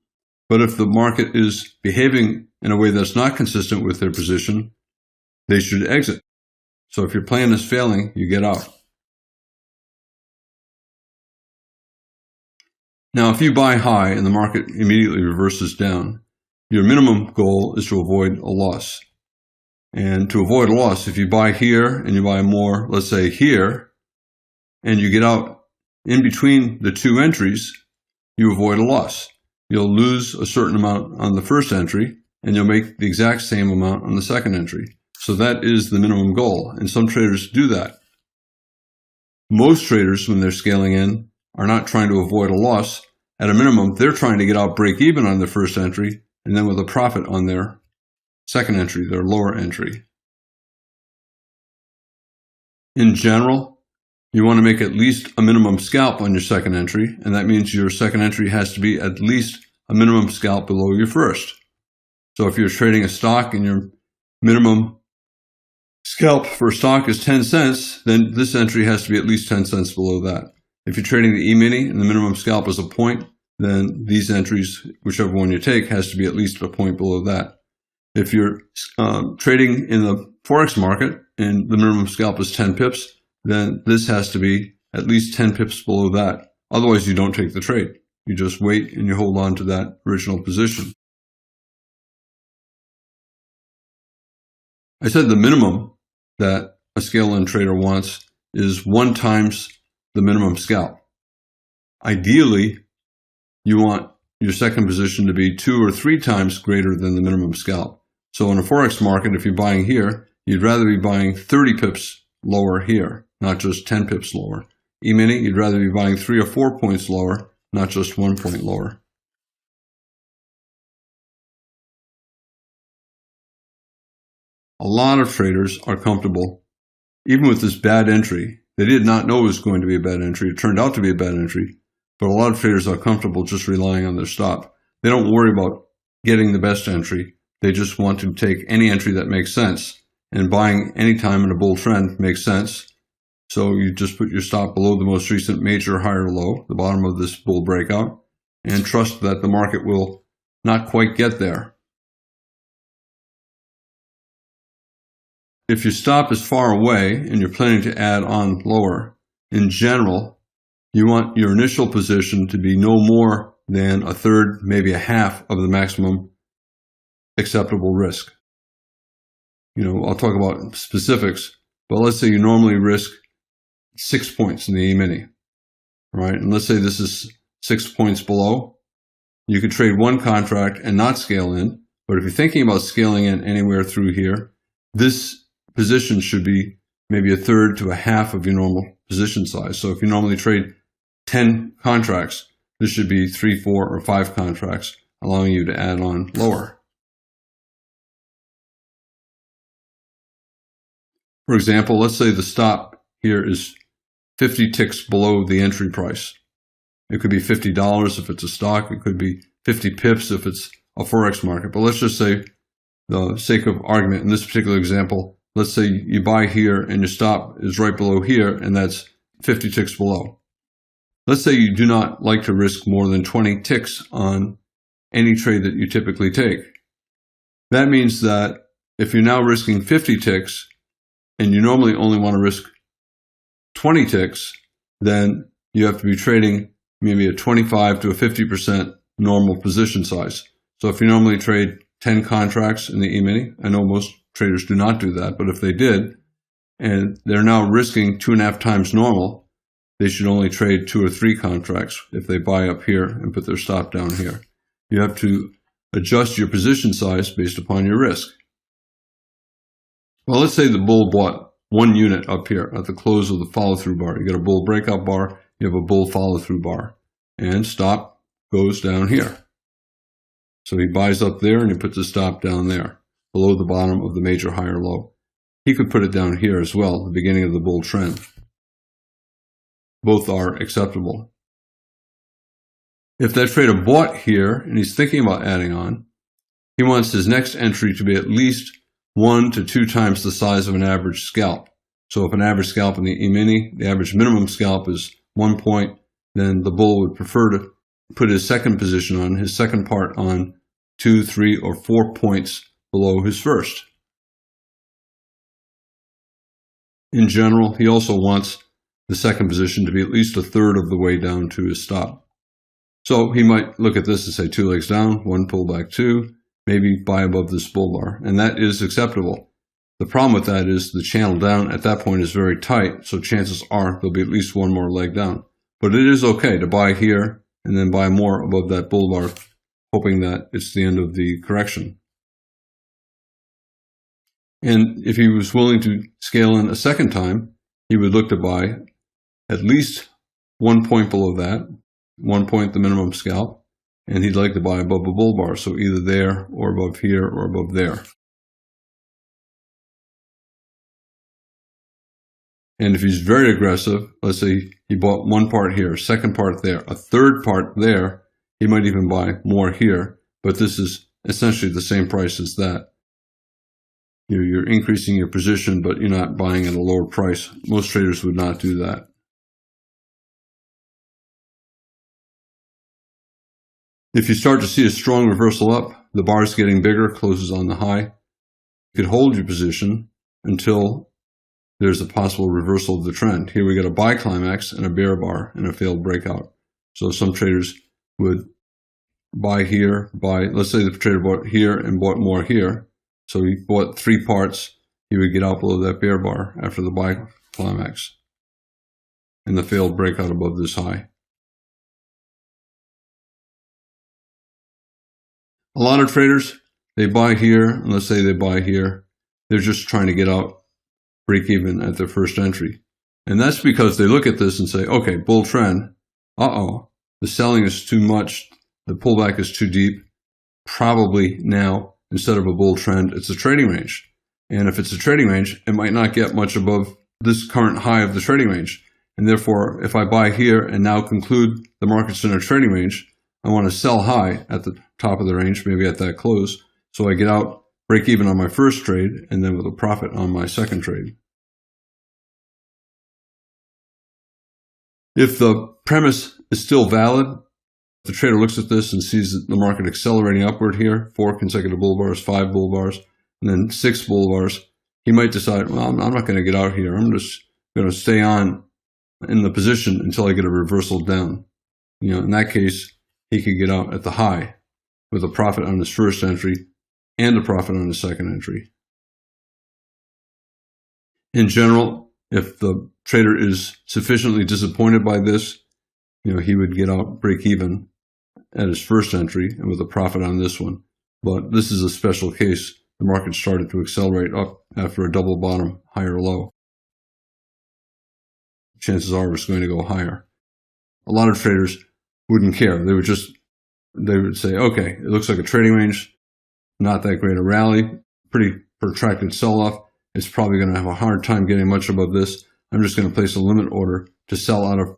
But if the market is behaving in a way that's not consistent with their position, they should exit. So if your plan is failing, you get out. Now, if you buy high and the market immediately reverses down, your minimum goal is to avoid a loss. And to avoid a loss, if you buy here and you buy more, let's say here, and you get out in between the 2 entries, you avoid a loss. You'll lose a certain amount on the first entry, and you'll make the exact same amount on the second entry. So that is the minimum goal, and some traders do that. Most traders, when they're scaling in, are not trying to avoid a loss. At a minimum, they're trying to get out break even on their first entry, and then with a profit on their second entry, their lower entry. In general, you want to make at least a minimum scalp on your second entry, and that means your second entry has to be at least a minimum scalp below your first. So if you're trading a stock and your minimum scalp for a stock is 10 cents, then this entry has to be at least 10 cents below that. If you're trading the E-mini and the minimum scalp is a point, then these entries, whichever one you take, has to be at least a point below that. If you're trading in the Forex market and the minimum scalp is 10 pips, then this has to be at least 10 pips below that. Otherwise, you don't take the trade. You just wait and you hold on to that original position. I said the minimum that a scale-in trader wants is 1 times the minimum scalp. Ideally, you want your second position to be 2 or 3 times greater than the minimum scalp. So in a Forex market, if you're buying here, you'd rather be buying 30 pips lower here, not just 10 pips lower. E-mini, you'd rather be buying 3 or 4 points lower, not just 1 point lower. A lot of traders are comfortable, even with this bad entry. They did not know it was going to be a bad entry. It turned out to be a bad entry. But a lot of traders are comfortable just relying on their stop. They don't worry about getting the best entry. They just want to take any entry that makes sense. And buying any time in a bull trend makes sense. So you just put your stop below the most recent major higher low, the bottom of this bull breakout, and trust that the market will not quite get there. if your stop is far away and you're planning to add on lower, in general, you want your initial position to be no more than a third, maybe a half of the maximum acceptable risk. I'll talk about specifics, but let's say you normally risk 6 points in the E-mini, right? And let's say this is 6 points below. You could trade one contract and not scale in, but if you're thinking about scaling in anywhere through here, this position should be maybe a third to a half of your normal position size. So if you normally trade 10 contracts, this should be 3, 4, or 5 contracts, allowing you to add on lower. For example, let's say the stop here is 50 ticks below the entry price. It could be $50 if it's a stock. It could be 50 pips if it's a Forex market. But let's just say, the sake of argument, in this particular example, let's say you buy here and your stop is right below here, and that's 50 ticks below. Let's say you do not like to risk more than 20 ticks on any trade that you typically take. That means that if you're now risking 50 ticks, and you normally only want to risk 20 ticks, then you have to be trading maybe a 25 to a 50% normal position size. So if you normally trade 10 contracts in the E-mini, I know most traders do not do that, but if they did, and they're now risking 2.5 times normal, they should only trade 2 or 3 contracts if they buy up here and put their stop down here. You have to adjust your position size based upon your risk. Well, let's say the bull bought 1 unit up here at the close of the follow-through bar. You got a bull breakout bar, you have a bull follow-through bar, and stop goes down here. So he buys up there and he puts the stop down there, below the bottom of the major high or low. He could put it down here as well, the beginning of the bull trend. Both are acceptable. If that trader bought here and he's thinking about adding on, he wants his next entry to be at least 1 to 2 times the size of an average scalp. So if an average scalp in the E-mini, the average minimum scalp is 1 point, then the bull would prefer to put his second position on, his second part on 2, 3, or 4 points below his first. In general, he also wants the second position to be at least a third of the way down to his stop. So he might look at this and say 2 legs down, 1 pullback 2, maybe buy above this bull bar, and that is acceptable. The problem with that is the channel down at that point is very tight, so chances are there'll be at least 1 more leg down. But it is okay to buy here and then buy more above that bull bar, hoping that it's the end of the correction. And if he was willing to scale in a second time, he would look to buy at least 1 point below that, 1 point the minimum scalp, and he'd like to buy above a bull bar, so either there or above here or above there. And if he's very aggressive, let's say he bought 1 part here, second part there, a third part there, he might even buy more here, but this is essentially the same price as that. You're increasing your position, but you're not buying at a lower price. Most traders would not do that. If you start to see a strong reversal up, the bar is getting bigger, closes on the high, you could hold your position until there's a possible reversal of the trend. Here we got a buy climax and a bear bar and a failed breakout. So some traders would buy here, let's say the trader bought here and bought more here. So he bought 3 parts, he would get out below that bear bar after the buy climax and the failed breakout above this high. A lot of traders, they buy here, and let's say they buy here, they're just trying to get out, break even at their first entry. And that's because they look at this and say, okay, bull trend, the selling is too much, the pullback is too deep, probably now, instead of a bull trend, it's a trading range. And if it's a trading range, it might not get much above this current high of the trading range. And therefore, if I buy here and now conclude the market's in a trading range, I want to sell high at the top of the range, maybe at that close, so I get out, break even on my first trade, and then with a profit on my second trade. If the premise is still valid, the trader looks at this and sees the market accelerating upward here, 4 consecutive bull bars, 5 bull bars, and then 6 bull bars, he might decide, well, I'm not going to get out here. I'm just going to stay on in the position until I get a reversal down. In that case, he could get out at the high with a profit on his first entry and a profit on his second entry. In general, if the trader is sufficiently disappointed by this, he would get out break even at his first entry and with a profit on this one. But this is a special case. The market started to accelerate up after a double bottom, higher low. Chances are it's going to go higher. A lot of traders wouldn't care. They would say, okay, it looks like a trading range, not that great a rally, pretty protracted sell-off. It's probably going to have a hard time getting much above this. I'm just going to place a limit order to sell out of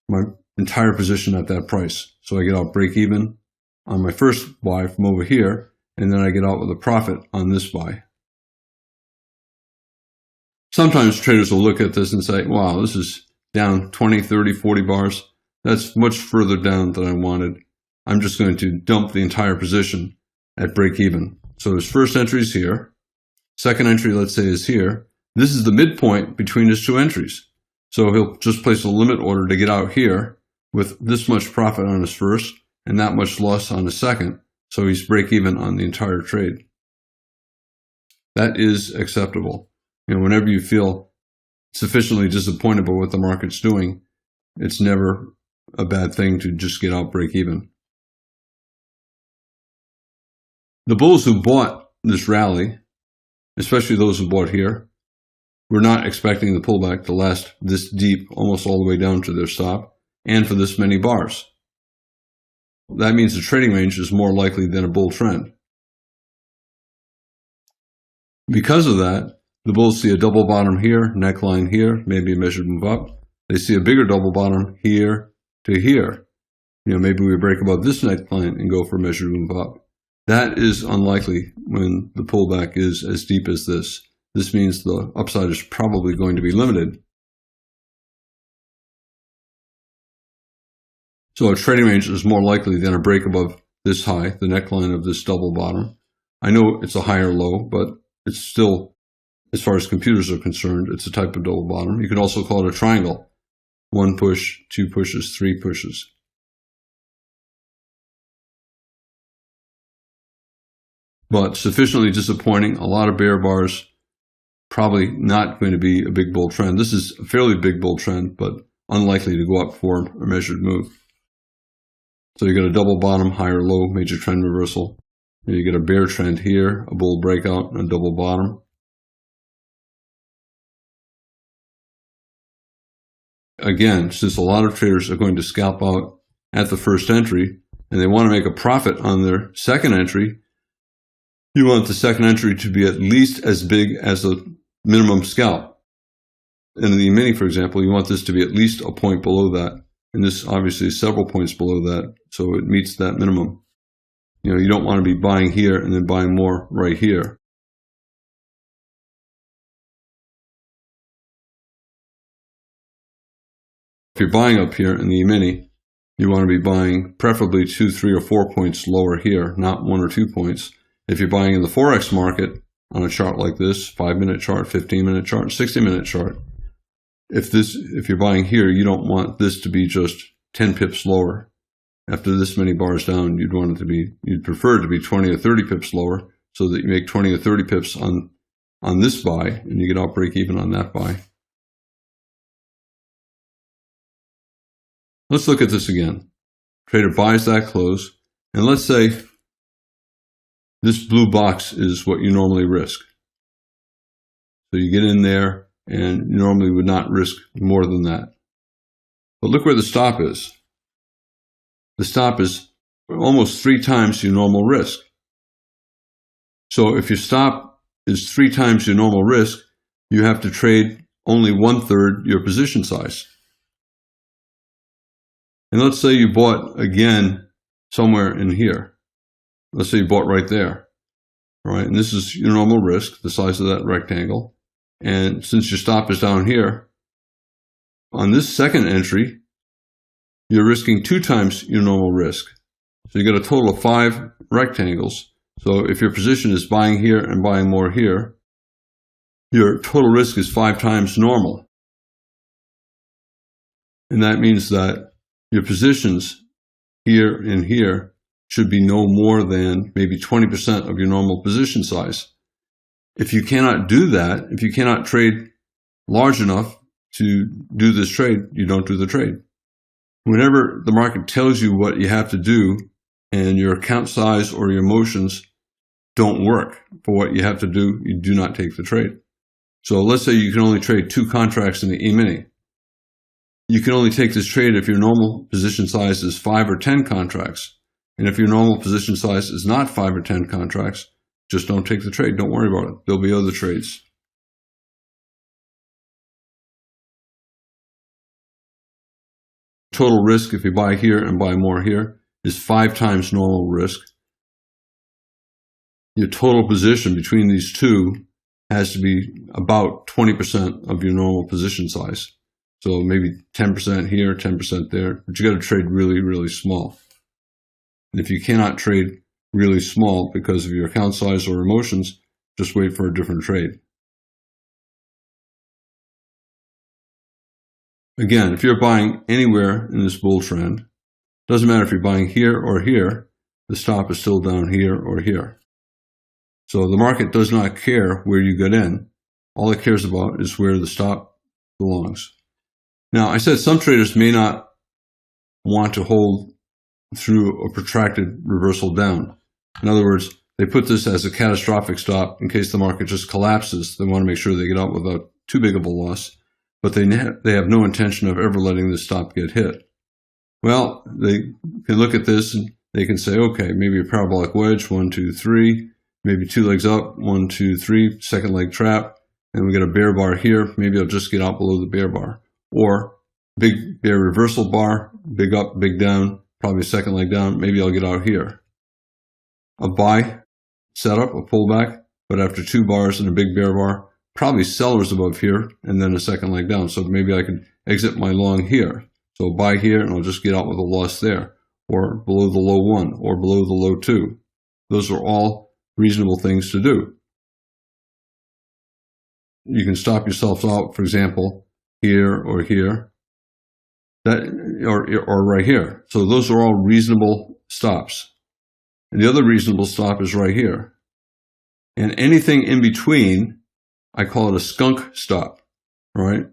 my entire position at that price. So I get out break even on my first buy from over here, and then I get out with a profit on this buy. Sometimes traders will look at this and say, wow, this is down 20, 30, 40 bars. That's much further down than I wanted. I'm just going to dump the entire position at break even. So his first entry is here. Second entry, let's say, is here. This is the midpoint between his two entries. So he'll just place a limit order to get out here with this much profit on his first and that much loss on his second. So he's break even on the entire trade. That is acceptable. Whenever you feel sufficiently disappointed by what the market's doing, it's never a bad thing to just get out break even. The bulls who bought this rally, especially those who bought here, were not expecting the pullback to last this deep, almost all the way down to their stop, and for this many bars. That means the trading range is more likely than a bull trend. Because of that, the bulls see a double bottom here, neckline here, maybe a measured move up. They see a bigger double bottom here to here. Maybe we break above this neckline and go for a measured move up. That is unlikely when the pullback is as deep as this. This means the upside is probably going to be limited. So a trading range is more likely than a break above this high, the neckline of this double bottom. I know it's a higher low, but it's still, as far as computers are concerned, it's a type of double bottom. You could also call it a triangle. 1 push, 2 pushes, 3 pushes. But sufficiently disappointing, a lot of bear bars, probably not going to be a big bull trend. This is a fairly big bull trend, but unlikely to go up for a measured move. So you get a double bottom, higher low, major trend reversal. And you get a bear trend here, a bull breakout, and a double bottom. Again, since a lot of traders are going to scalp out at the first entry, and they want to make a profit on their second entry, you want the second entry to be at least as big as the minimum scalp. And in the mini, for example, you want this to be at least a point below that. And this obviously is several points below that, so it meets that minimum. You don't want to be buying here and then buying more right here. If you're buying up here in the mini, you want to be buying preferably 2, 3, or 4 points lower here, not 1 or 2 points. If you're buying in the Forex market on a chart like this, 5-minute chart, 15-minute chart, 60-minute chart, if you're buying here, you don't want this to be just 10 pips lower. After this many bars down, you'd prefer it to be 20 or 30 pips lower so that you make 20 or 30 pips on this buy and you get out break even on that buy. Let's look at this again. Trader buys that close, and let's say this blue box is what you normally risk. So you get in there and you normally would not risk more than that. But look where the stop is. The stop is almost 3 times your normal risk. So if your stop is 3 times your normal risk, you have to trade only 1/3 your position size. And let's say you bought again somewhere in here. Let's say you bought right there. All right, and this is your normal risk, the size of that rectangle. And since your stop is down here, on this second entry, you're risking 2 times your normal risk. So you get a total of 5 rectangles. So if your position is buying here and buying more here, your total risk is 5 times normal. And that means that your positions here and here should be no more than maybe 20% of your normal position size. If you cannot do that, if you cannot trade large enough to do this trade, you don't do the trade. Whenever the market tells you what you have to do and your account size or your emotions don't work for what you have to do, you do not take the trade. So let's say you can only trade 2 contracts in the E-mini. You can only take this trade if your normal position size is 5 or 10 contracts. And if your normal position size is not 5 or 10 contracts, just don't take the trade. Don't worry about it. There'll be other trades. Total risk, if you buy here and buy more here, is 5 times normal risk. Your total position between these two has to be about 20% of your normal position size. So maybe 10% here, 10% there, but you got to trade really, really small. And if you cannot trade really small because of your account size or emotions, just wait for a different trade. Again, if you're buying anywhere in this bull trend, doesn't matter if you're buying here or here, the stop is still down here or here. So the market does not care where you get in. All it cares about is where the stop belongs. Now, I said some traders may not want to hold through a protracted reversal down. In other words, they put this as a catastrophic stop in case the market just collapses. They want to make sure they get out without too big of a loss, but they have no intention of ever letting this stop get hit. Well, they can look at this and they can say, okay, maybe a parabolic wedge, 1, 2, 3, maybe 2 legs up, 1, 2, 3, second leg trap, and we get a bear bar here. Maybe I'll just get out below the bear bar. Or big bear reversal bar, big up, big down, probably a second leg down. Maybe I'll get out here. A buy setup, a pullback, but after 2 bars and a big bear bar, probably sellers above here and then a second leg down. So maybe I can exit my long here. So buy here and I'll just get out with a loss there, or below the low 1 or below the low 2. Those are all reasonable things to do. You can stop yourself out, for example, here or here, or right here. So those are all reasonable stops. And the other reasonable stop is right here. And anything in between, I call it a skunk stop, all right?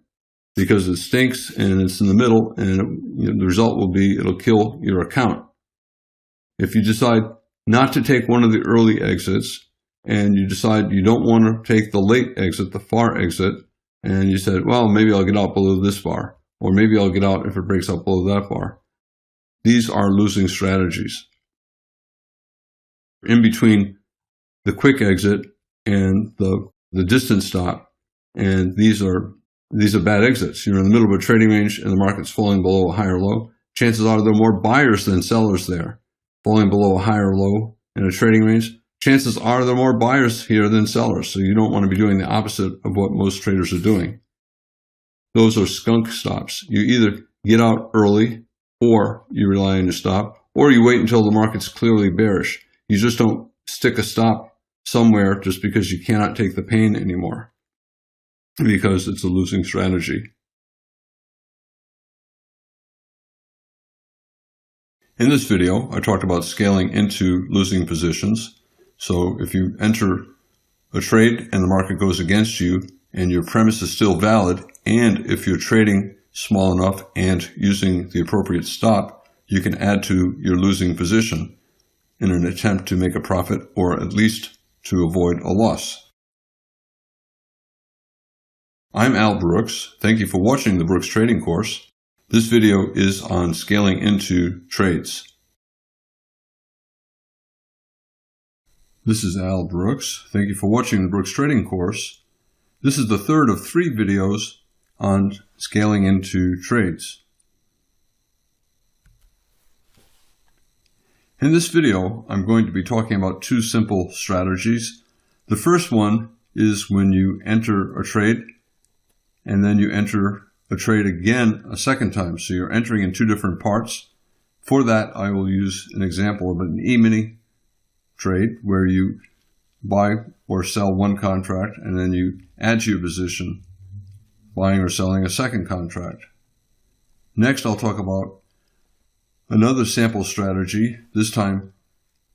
Because it stinks and it's in the middle, and the result will be it'll kill your account. If you decide not to take one of the early exits, and you decide you don't want to take the late exit, the far exit, and you said, well, maybe I'll get out below this bar, or maybe I'll get out if it breaks up below that bar. These are losing strategies. In between the quick exit and the distance stop, and these are bad exits. You're in the middle of a trading range and the market's falling below a higher low. Chances are there are more buyers than sellers there. Falling below a higher low in a trading range, chances are there are more buyers here than sellers. So you don't want to be doing the opposite of what most traders are doing. Those are skunk stops. You either get out early, or you rely on your stop, or you wait until the market's clearly bearish. You just don't stick a stop somewhere just because you cannot take the pain anymore, because it's a losing strategy. In this video, I talked about scaling into losing positions. So if you enter a trade and the market goes against you and your premise is still valid, and if you're trading small enough and using the appropriate stop, you can add to your losing position in an attempt to make a profit, or at least to avoid a loss. I'm Al Brooks. Thank you for watching the Brooks Trading Course. This video is on scaling into trades. This is Al Brooks. Thank you for watching the Brooks Trading Course. This is the third of 3 videos on scaling into trades. In this video, I'm going to be talking about 2 simple strategies. The first one is when you enter a trade and then you enter a trade again a second time. So you're entering in 2 different parts. For that, I will use an example of an E-mini trade where you buy or sell one contract, and then you add to your position, buying or selling a second contract. Next, I'll talk about another sample strategy, this time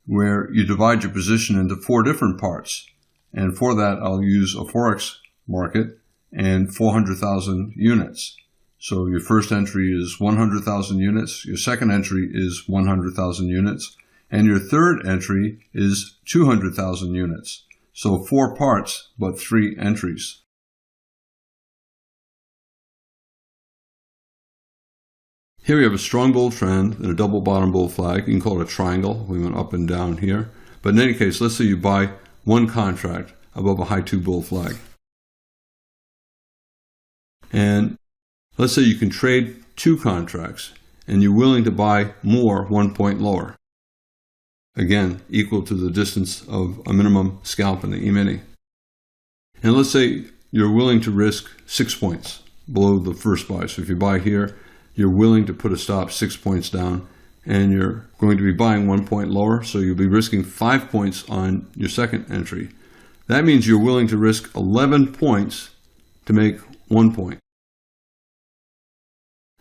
where you divide your position into 4 different parts. And for that, I'll use a Forex market and 400,000 units. So your first entry is 100,000 units, your second entry is 100,000 units, and your third entry is 200,000 units. So 4 parts, but 3 entries. Here we have a strong bull trend and a double bottom bull flag. You can call it a triangle. We went up and down here. But in any case, let's say you buy one contract above a high 2 bull flag. And let's say you can trade 2 contracts and you're willing to buy more 1 point lower. Again, equal to the distance of a minimum scalp in the E-mini. And let's say you're willing to risk 6 points below the first buy. So if you buy here, you're willing to put a stop 6 points down, and you're going to be buying 1 point lower, so you'll be risking 5 points on your second entry. That means you're willing to risk 11 points to make 1 point.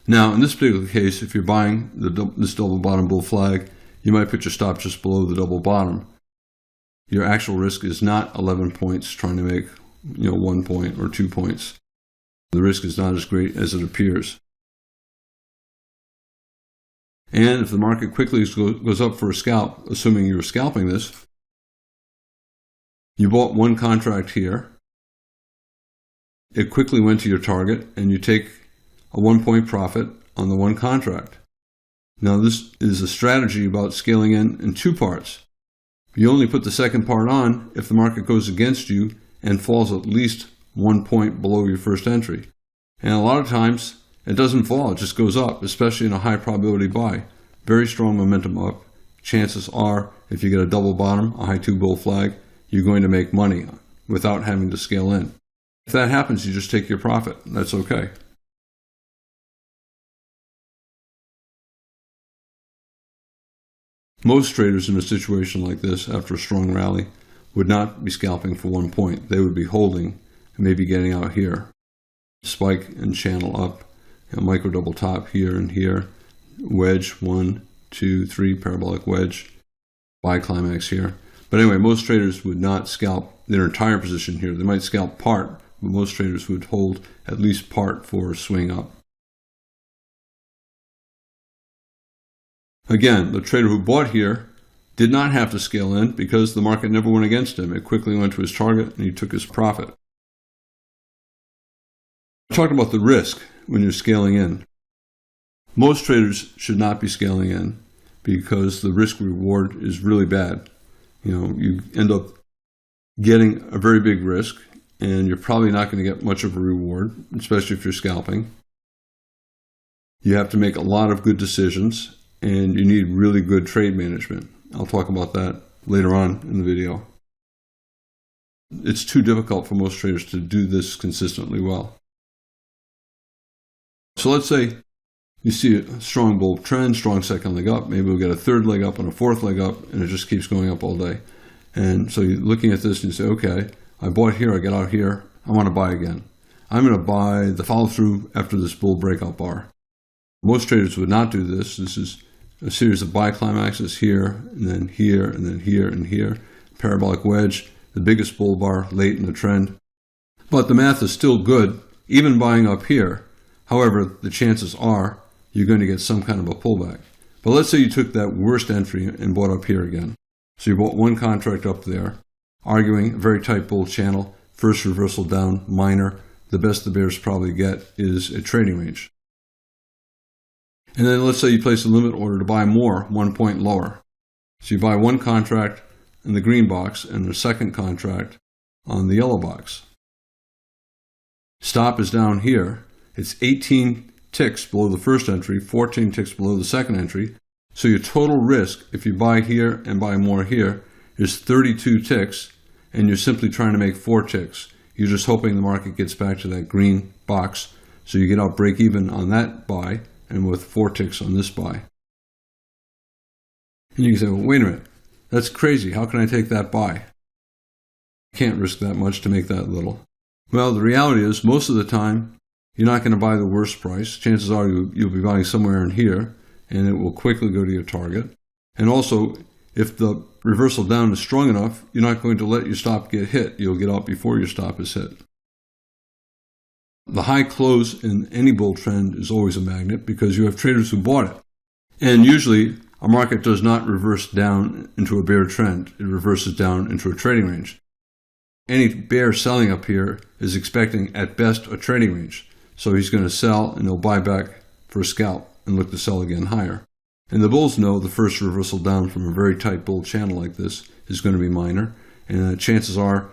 Now, in this particular case, if you're buying this double bottom bull flag, you might put your stop just below the double bottom. Your actual risk is not 11 points trying to make 1 point or 2 points. The risk is not as great as it appears. And if the market quickly goes up for a scalp, assuming you were scalping this, you bought one contract here, it quickly went to your target, and you take a 1 point profit on the one contract. Now this is a strategy about scaling in 2 parts. You only put the second part on if the market goes against you and falls at least 1 point below your first entry. And a lot of times, it doesn't fall, it just goes up, especially in a high probability buy. Very strong momentum up. Chances are, if you get a double bottom, a high 2 bull flag, you're going to make money without having to scale in. If that happens, you just take your profit. That's okay. Most traders in a situation like this, after a strong rally, would not be scalping for 1 point. They would be holding and maybe getting out here. Spike and channel up. Micro double top here and here, wedge 1, 2, 3, parabolic wedge, buy climax here. But anyway, most traders would not scalp their entire position here. They might scalp part, but most traders would hold at least part for a swing up. Again, the trader who bought here did not have to scale in because the market never went against him. It quickly went to his target and he took his profit. I talked about the risk when you're scaling in. Most traders should not be scaling in because the risk reward is really bad. You end up getting a very big risk and you're probably not going to get much of a reward, especially if you're scalping. You have to make a lot of good decisions and you need really good trade management. I'll talk about that later on in the video. It's too difficult for most traders to do this consistently well. So let's say you see a strong bull trend, strong second leg up. Maybe we'll get a third leg up and a fourth leg up, and it just keeps going up all day. And so you're looking at this and you say, okay, I bought here, I got out here, I want to buy again. I'm going to buy the follow through after this bull breakout bar. Most traders would not do this. This is a series of buy climaxes here, and then here, and then here, and here. Parabolic wedge, the biggest bull bar late in the trend. But the math is still good, even buying up here. However, the chances are you're going to get some kind of a pullback. But let's say you took that worst entry and bought up here again. So you bought one contract up there, arguing a very tight bull channel, first reversal down, minor. The best the bears probably get is a trading range. And then let's say you place a limit order to buy more 1 point lower. So you buy one contract in the green box and the second contract on the yellow box. Stop is down here. It's 18 ticks below the first entry, 14 ticks below the second entry. So your total risk, if you buy here and buy more here, is 32 ticks, and you're simply trying to make 4 ticks. You're just hoping the market gets back to that green box, so you get out break even on that buy, and with 4 ticks on this buy. And you can say, well, wait a minute, that's crazy. How can I take that buy? Can't risk that much to make that little. Well, the reality is most of the time, you're not going to buy the worst price. Chances are you'll be buying somewhere in here, and it will quickly go to your target. And also, if the reversal down is strong enough, you're not going to let your stop get hit. You'll get out before your stop is hit. The high close in any bull trend is always a magnet because you have traders who bought it. And usually, a market does not reverse down into a bear trend. It reverses down into a trading range. Any bear selling up here is expecting at best a trading range. So he's going to sell and he'll buy back for a scalp and look to sell again higher. And the bulls know the first reversal down from a very tight bull channel like this is going to be minor. And chances are,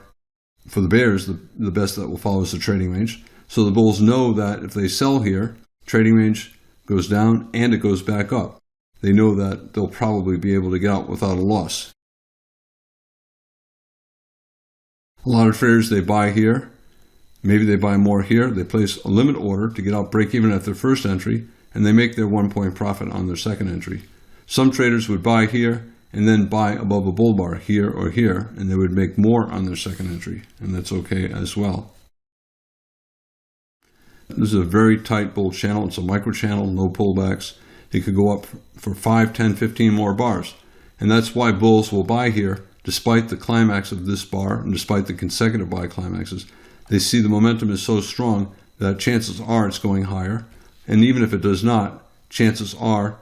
for the bears, the best that will follow is the trading range. So the bulls know that if they sell here, trading range goes down and it goes back up. They know that they'll probably be able to get out without a loss. A lot of traders, they buy here. Maybe they buy more here. They place a limit order to get out break even at their first entry, and they make their 1 point profit on their second entry. Some traders would buy here and then buy above a bull bar here or here, and they would make more on their second entry, and that's okay as well. This is a very tight bull channel. It's a micro channel, no pullbacks. It could go up for 5, 10, 15 more bars. And that's why bulls will buy here despite the climax of this bar and despite the consecutive buy climaxes. They see the momentum is so strong that chances are it's going higher. And even if it does not, chances are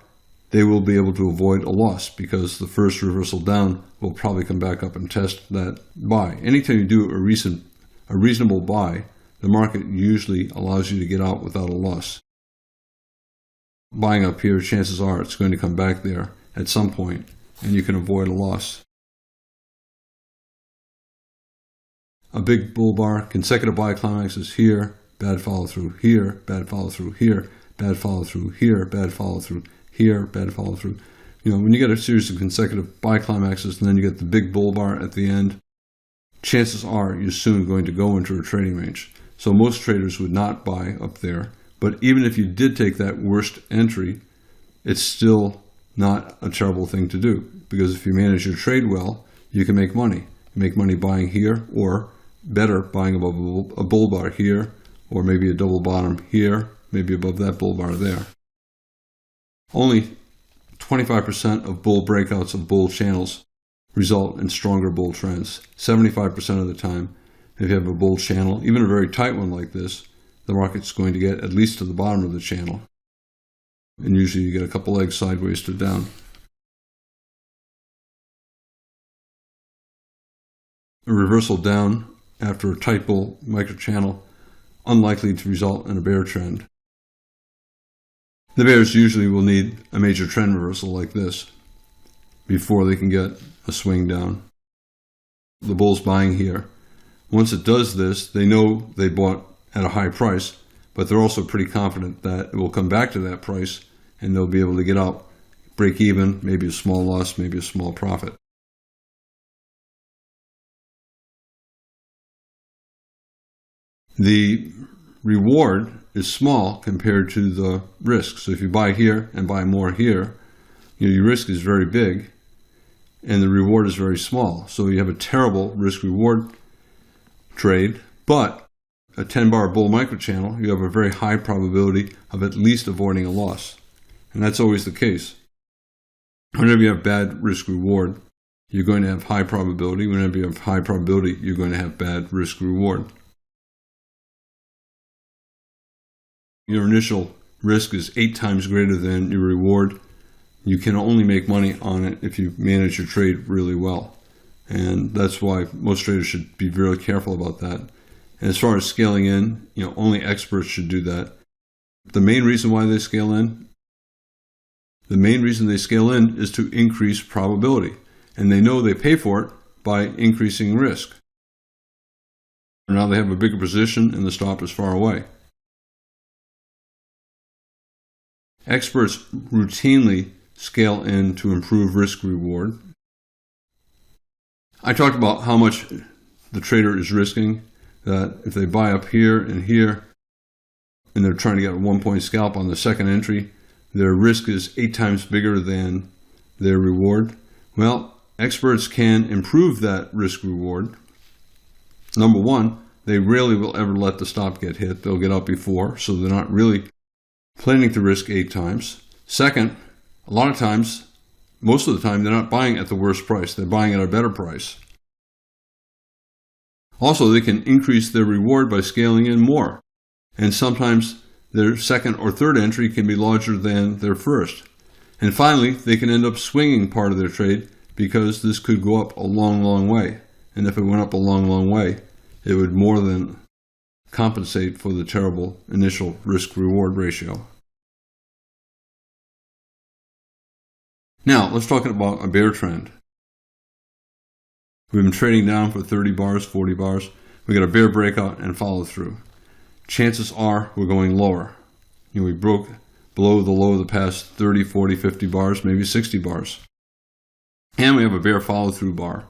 they will be able to avoid a loss because the first reversal down will probably come back up and test that buy. Anytime you do a reasonable buy, the market usually allows you to get out without a loss. Buying up here, chances are it's going to come back there at some point, and you can avoid a loss. A big bull bar, consecutive buy climaxes here, bad follow through here, bad follow through here, bad follow through here, bad follow through here, bad follow through. When you get a series of consecutive buy climaxes and then you get the big bull bar at the end, chances are you're soon going to go into a trading range. So most traders would not buy up there. But even if you did take that worst entry, it's still not a terrible thing to do. Because if you manage your trade well, you can make money. You make money buying here, or better, buying above a bull bar here, or maybe a double bottom here, maybe above that bull bar there. Only 25% of bull breakouts of bull channels result in stronger bull trends. 75% of the time, if you have a bull channel, even a very tight one like this, the market's going to get at least to the bottom of the channel. And usually you get a couple legs sideways to down. A reversal down after a tight bull microchannel, unlikely to result in a bear trend. The bears usually will need a major trend reversal like this before they can get a swing down. The bull's buying here. Once it does this, they know they bought at a high price, but they're also pretty confident that it will come back to that price and they'll be able to get out, break even, maybe a small loss, maybe a small profit. The reward is small compared to the risk. So if you buy here and buy more here, your risk is very big and the reward is very small. So you have a terrible risk-reward trade, but a 10-bar bull microchannel, you have a very high probability of at least avoiding a loss. And that's always the case. Whenever you have bad risk-reward, you're going to have high probability. Whenever you have high probability, you're going to have bad risk-reward. Your initial risk is 8 times greater than your reward. You can only make money on it if you manage your trade really well. And that's why most traders should be very careful about that. And as far as scaling in, only experts should do that. The main reason why they scale in, is to increase probability. And they know they pay for it by increasing risk. Now they have a bigger position and the stop is far away. Experts routinely scale in to improve risk reward. I talked about how much the trader is risking, that if they buy up here and here, and they're trying to get a 1-point scalp on the second entry, their risk is 8 times bigger than their reward. Well, experts can improve that risk reward Number one, they rarely will ever let the stop get hit. They'll get out before, so they're not really planning to risk 8 times. Second, a lot of times, most of the time, they're not buying at the worst price. They're buying at a better price. Also, they can increase their reward by scaling in more. And sometimes their second or third entry can be larger than their first. And finally, they can end up swinging part of their trade because this could go up a long, long way. And if it went up a long, long way, it would more than compensate for the terrible initial risk-reward ratio. Now, let's talk about a bear trend. We've been trading down for 30 bars, 40 bars. We got a bear breakout and follow through. Chances are we're going lower. We broke below the low of the past 30, 40, 50 bars, maybe 60 bars. And we have a bear follow-through bar.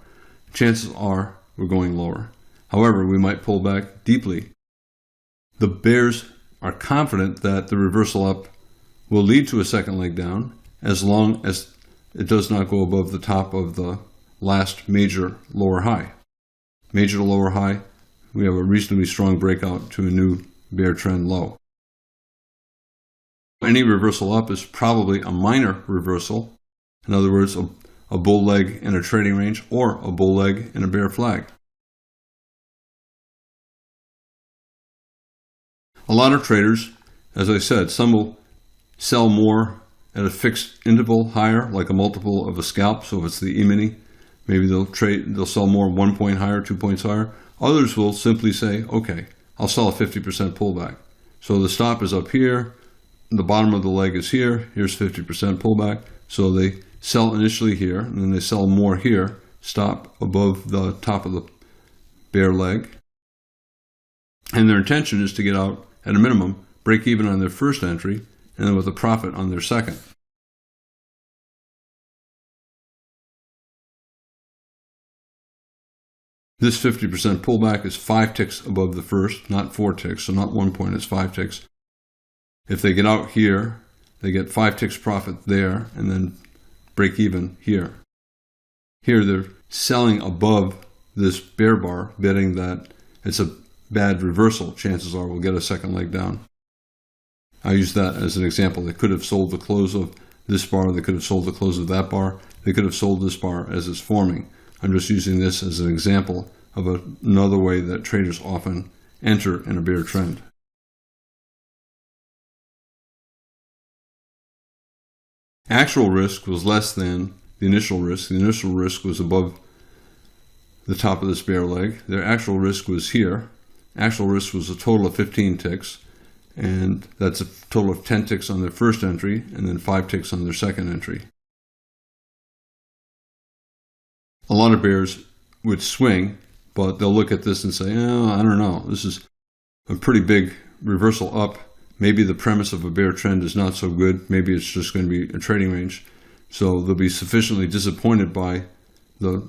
Chances are we're going lower. However, we might pull back deeply. The bears are confident that the reversal up will lead to a second leg down as long as it does not go above the top of the last major lower high. Major to lower high, we have a reasonably strong breakout to a new bear trend low. Any reversal up is probably a minor reversal. In other words, a bull leg in a trading range or a bull leg in a bear flag. A lot of traders, as I said, some will sell more at a fixed interval higher, like a multiple of a scalp. So if it's the E-mini, maybe they'll sell more 1 point higher, 2 points higher. Others will simply say, okay, I'll sell a 50% pullback. So the stop is up here, the bottom of the leg is here, here's 50% pullback. So they sell initially here, and then they sell more here, stop above the top of the bear leg. And their intention is to get out at a minimum, break even on their first entry, and then with a profit on their second. This 50% pullback is 5 ticks above the first, not 4 ticks, so not 1 point, it's 5 ticks. If they get out here, they get 5 ticks profit there, and then break even here. Here they're selling above this bear bar, betting that it's a bad reversal. Chances are we'll get a second leg down. I use that as an example. They could have sold the close of this bar, they could have sold the close of that bar, they could have sold this bar as it's forming. I'm just using this as an example of another way that traders often enter in a bear trend. Actual risk was less than the initial risk. The initial risk was above the top of this bear leg. Their actual risk was here. Actual risk was a total of 15 ticks, and that's a total of 10 ticks on their first entry and then 5 ticks on their second entry. A lot of bears would swing, but they'll look at this and say, oh, I don't know, this is a pretty big reversal up. Maybe the premise of a bear trend is not so good. Maybe it's just going to be a trading range. So they'll be sufficiently disappointed by the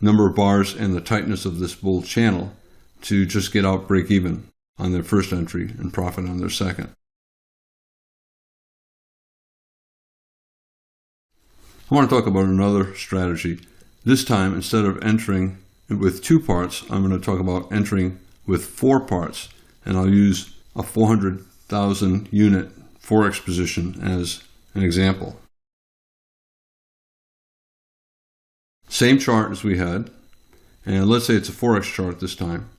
number of bars and the tightness of this bull channel to just get out break even on their first entry and profit on their second. I want to talk about another strategy. This time, instead of entering with 2 parts, I'm going to talk about entering with 4 parts, and I'll use a 400,000 unit Forex position as an example. Same chart as we had, and let's say it's a Forex chart this time.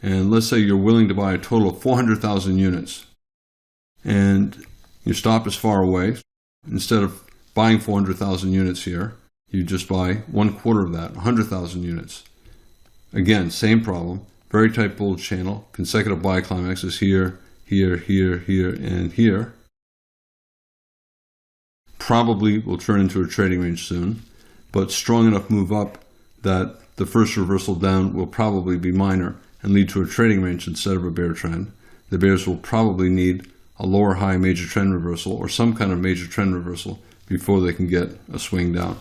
And let's say you're willing to buy a total of 400,000 units, and your stop is far away. Instead of buying 400,000 units here, you just buy 1/4 of that, 100,000 units. Again, same problem, very tight bull channel, consecutive buy climaxes here, here, here, here, and here. Probably will turn into a trading range soon, but strong enough move up that the first reversal down will probably be minor and lead to a trading range instead of a bear trend. The bears will probably need a lower high major trend reversal or some kind of major trend reversal before they can get a swing down.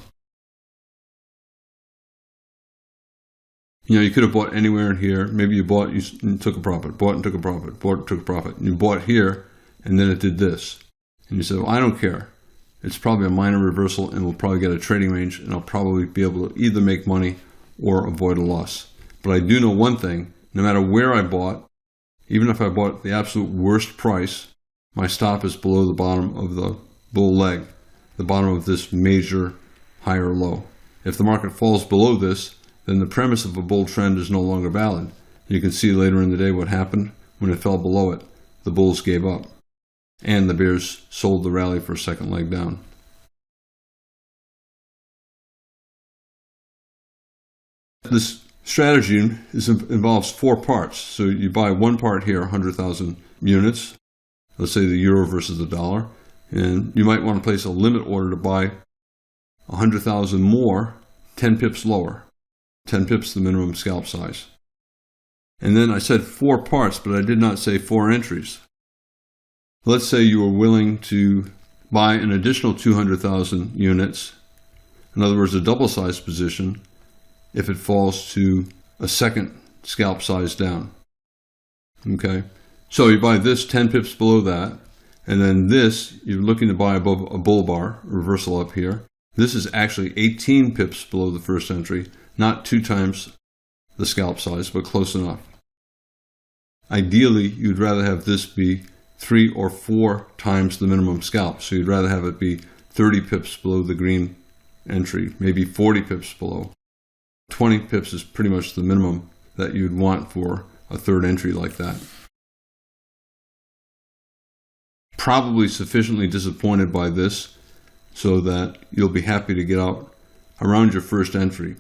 You could have bought anywhere in here. Maybe you bought, you took a profit, bought and took a profit, bought and took a profit. And you bought here, and then it did this. And you said, well, I don't care. It's probably a minor reversal, and we'll probably get a trading range, and I'll probably be able to either make money or avoid a loss. But I do know one thing, no matter where I bought, even if I bought the absolute worst price, my stop is below the bottom of the bull leg, the bottom of this major higher low. If the market falls below this, then the premise of a bull trend is no longer valid. You can see later in the day what happened when it fell below it. The bulls gave up, and the bears sold the rally for a second leg down. This strategy involves 4 parts. So you buy one part here, 100,000 units, let's say the euro versus the dollar, and you might want to place a limit order to buy 100,000 more, 10 pips lower, 10 pips the minimum scalp size. And then I said 4 parts, but I did not say 4 entries. Let's say you were willing to buy an additional 200,000 units, in other words, a double-sized position, if it falls to a second scalp size down. Okay, so you buy this 10 pips below that, and then this, you're looking to buy above a bull bar, reversal up here. This is actually 18 pips below the first entry, not 2 times the scalp size, but close enough. Ideally, you'd rather have this be 3 or 4 times the minimum scalp. So you'd rather have it be 30 pips below the green entry, maybe 40 pips below. 20 pips is pretty much the minimum that you'd want for a third entry like that. Probably sufficiently disappointed by this so that you'll be happy to get out around your first entry,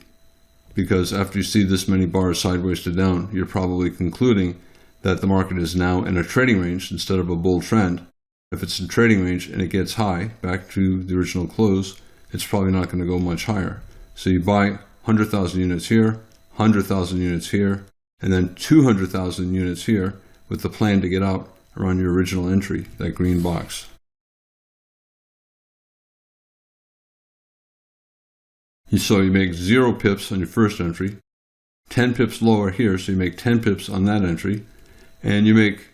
because after you see this many bars sideways to down, you're probably concluding that the market is now in a trading range instead of a bull trend. If it's in trading range and it gets high, back to the original close, it's probably not going to go much higher. So you buy 100,000 units here, 100,000 units here, and then 200,000 units here with the plan to get out around your original entry, that green box. So you make 0 pips on your first entry, 10 pips lower here, so you make 10 pips on that entry, and you make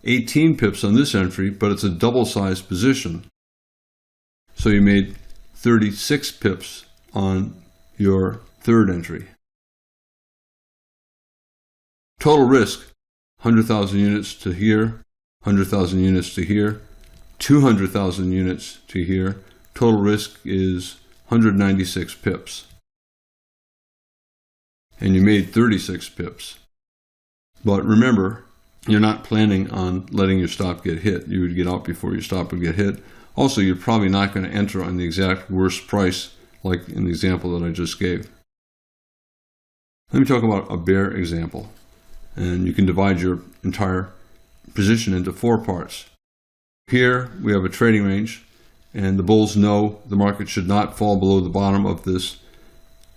18 pips on this entry, but it's a double-sized position. So you made 36 pips on your third entry. Total risk, 100,000 units to here, 100,000 units to here, 200,000 units to here. Total risk is 196 pips. And you made 36 pips. But remember, you're not planning on letting your stop get hit. You would get out before your stop would get hit. Also, you're probably not going to enter on the exact worst price like in the example that I just gave. Let me talk about a bear example. And you can divide your entire position into 4 parts. Here we have a trading range, and the bulls know the market should not fall below the bottom of this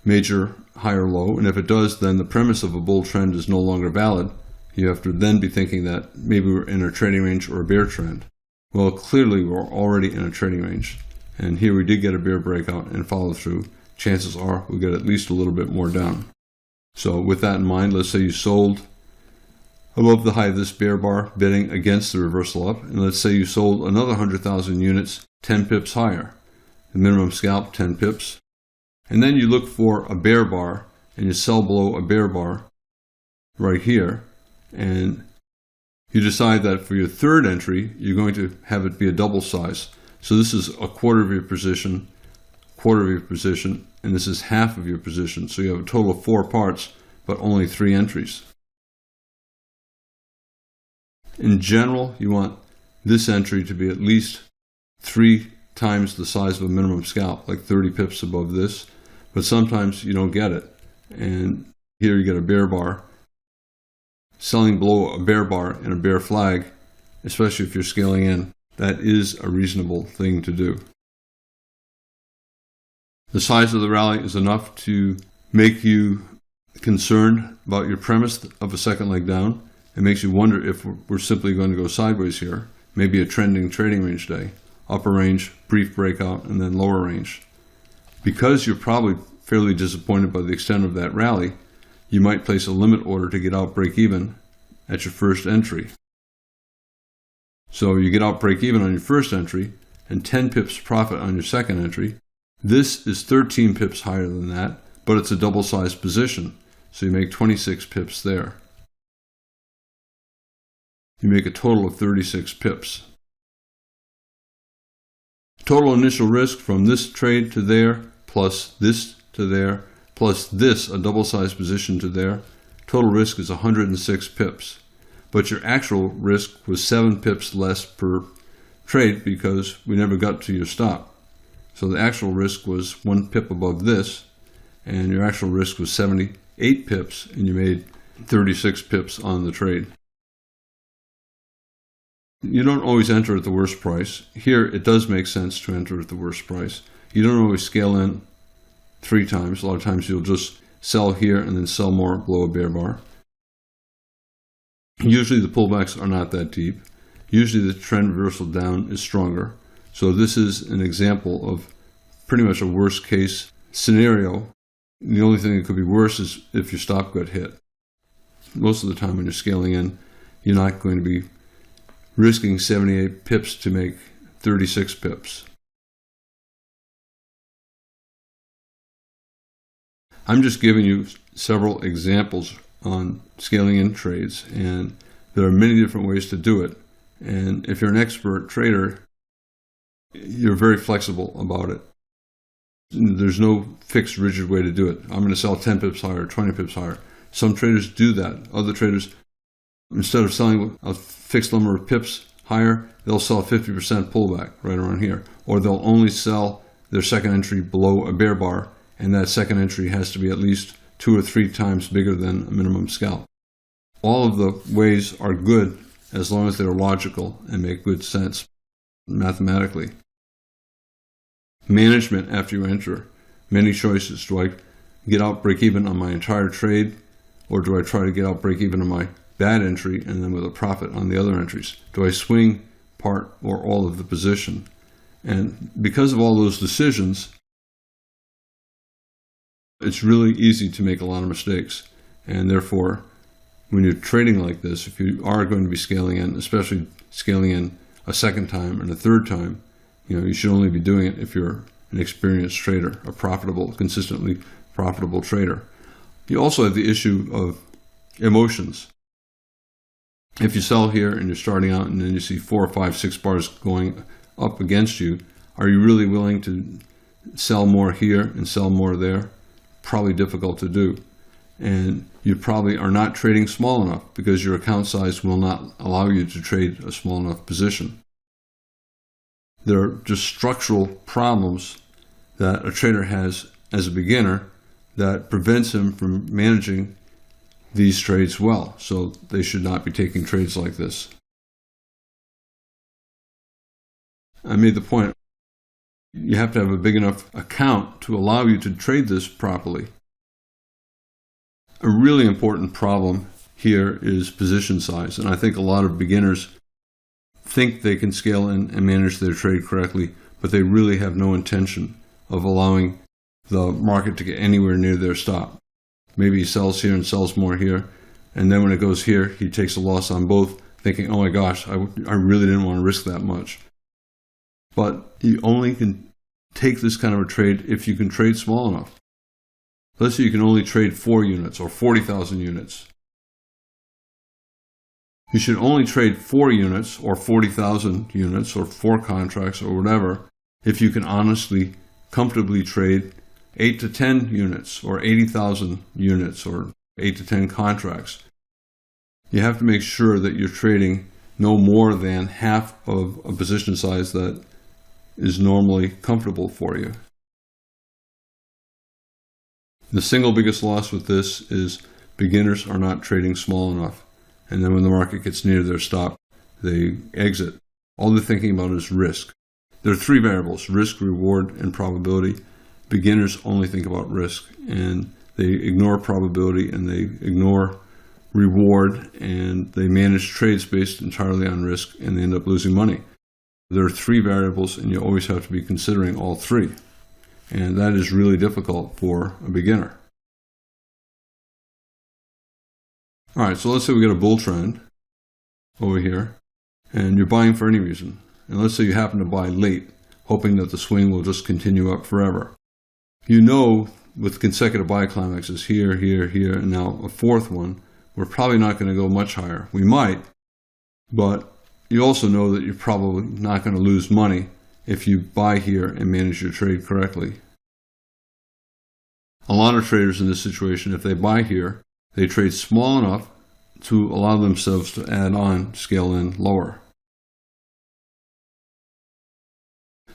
major higher low. And if it does, then the premise of a bull trend is no longer valid. You have to then be thinking that maybe we're in a trading range or a bear trend. Well, clearly we're already in a trading range. And here we did get a bear breakout and follow through. Chances are we'll get at least a little bit more down. So with that in mind, let's say you sold above the high of this bear bar, bidding against the reversal up. And let's say you sold another 100,000 units, 10 pips higher. The minimum scalp, 10 pips. And then you look for a bear bar, and you sell below a bear bar right here. And you decide that for your third entry, you're going to have it be a double size. So this is a quarter of your position, and this is half of your position. So you have a total of 4 parts, but only 3 entries. In general, you want this entry to be at least 3 times the size of a minimum scalp, like 30 pips above this. But sometimes you don't get it. And here you get a bear bar. Selling below a bear bar and a bear flag, especially if you're scaling in, that is a reasonable thing to do. The size of the rally is enough to make you concerned about your premise of a second leg down. It makes you wonder if we're simply going to go sideways here, maybe a trending trading range day, upper range, brief breakout, and then lower range. Because you're probably fairly disappointed by the extent of that rally, you might place a limit order to get out break even at your first entry. So you get out break even on your first entry and 10 pips profit on your second entry. This is 13 pips higher than that, but it's a double-sized position, so you make 26 pips there. you make a total of 36 pips. Total initial risk from this trade to there, plus this to there, plus this, a double-sized position to there, total risk is 106 pips. But your actual risk was 7 pips less per trade because we never got to your stop. So the actual risk was 1 pip above this, and your actual risk was 78 pips, and you made 36 pips on the trade. You don't always enter at the worst price. Here, it does make sense to enter at the worst price. You don't always scale in 3 times. A lot of times you'll just sell here and then sell more below a bear bar. Usually the pullbacks are not that deep. Usually the trend reversal down is stronger. So this is an example of pretty much a worst case scenario. The only thing that could be worse is if your stop got hit. Most of the time when you're scaling in, you're not going to be risking 78 pips to make 36 pips. I'm just giving you several examples on scaling in trades, and there are many different ways to do it. And if you're an expert trader, you're very flexible about it. There's no fixed, rigid way to do it. I'm going to sell 10 pips higher, 20 pips higher. Some traders do that. Other traders, instead of selling a fixed number of pips higher, they'll sell 50% pullback right around here. Or they'll only sell their second entry below a bear bar, and that second entry has to be at least 2 or 3 times bigger than a minimum scalp. All of the ways are good as long as they're logical and make good sense mathematically. Management after you enter. Many choices. Do I get out break even on my entire trade, or do I try to get out break even on my bad entry and then with a profit on the other entries? Do I swing part or all of the position? And because of all those decisions, it's really easy to make a lot of mistakes. And therefore, when you're trading like this, if you are going to be scaling in, especially scaling in a second time and a third time, you should only be doing it if you're an experienced trader, a profitable, consistently profitable trader. You also have the issue of emotions. If you sell here and you're starting out and then you see 4 or 5, 6 bars going up against you, are you really willing to sell more here and sell more there? Probably difficult to do. And you probably are not trading small enough because your account size will not allow you to trade a small enough position. There are just structural problems that a trader has as a beginner that prevents him from managing these trades well. So they should not be taking trades like this. I made the point, you have to have a big enough account to allow you to trade this properly. A really important problem here is position size, and I think a lot of beginners think they can scale in and manage their trade correctly, but they really have no intention of allowing the market to get anywhere near their stop. Maybe he sells here and sells more here, and then when it goes here, he takes a loss on both, thinking, oh my gosh, I really didn't want to risk that much. But you only can take this kind of a trade if you can trade small enough. Let's say you can only trade 4 units or 40,000 units. You should only trade 4 units or 40,000 units or 4 contracts or whatever if you can honestly, comfortably trade 8 to 10 units or 80,000 units or 8 to 10 contracts. You have to make sure that you're trading no more than half of a position size that is normally comfortable for you. The single biggest loss with this is beginners are not trading small enough. And then when the market gets near their stop, they exit. All they're thinking about is risk. There are 3 variables: risk, reward, and probability. Beginners only think about risk, and they ignore probability, and they ignore reward, and they manage trades based entirely on risk, and they end up losing money. There are 3 variables, and you always have to be considering all 3. And that is really difficult for a beginner. All right, so let's say we get a bull trend over here, and you're buying for any reason. And let's say you happen to buy late, hoping that the swing will just continue up forever. You know, with consecutive buy climaxes here, here, here, and now a 4th one, we're probably not going to go much higher. We might, But you also know that you're probably not going to lose money if you buy here and manage your trade correctly. A lot of traders in this situation, if they buy here, they trade small enough to allow themselves to add on, scale in lower.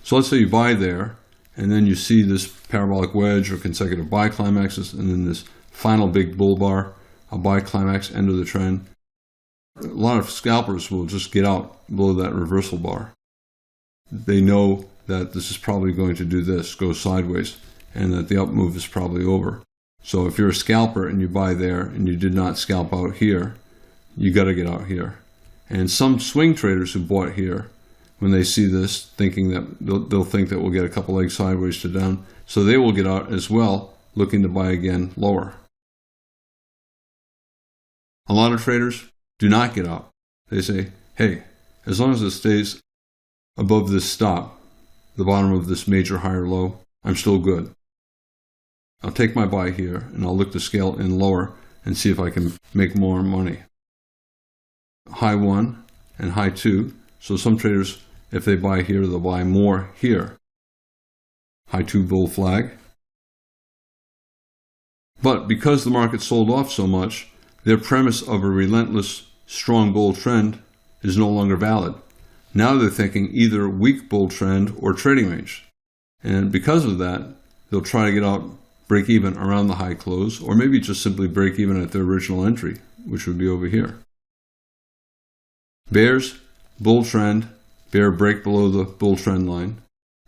So let's say you buy there, and then you see this parabolic wedge or consecutive buy climaxes, and then this final big bull bar, a buy climax, end of the trend. A lot of scalpers will just get out below that reversal bar. They know that this is probably going to do this, go sideways, and that the up move is probably over. So if you're a scalper and you buy there and you did not scalp out here, you got to get out here. And some swing traders who bought here, when they see this, thinking that they'll think that we'll get a couple legs sideways to down, so they will get out as well, looking to buy again lower. A lot of traders do not get out. They say, hey, as long as it stays above this stop, the bottom of this major higher low, I'm still good. I'll take my buy here and I'll look to scale in lower and see if I can make more money. High 1 and high 2. So some traders, if they buy here, they'll buy more here. High 2 bull flag. But because the market sold off so much, their premise of a relentless, strong bull trend is no longer valid. Now they're thinking either weak bull trend or trading range. And because of that, they'll try to get out, break even around the high close, or maybe just simply break even at their original entry, which would be over here. Bears, bull trend, bear break below the bull trend line,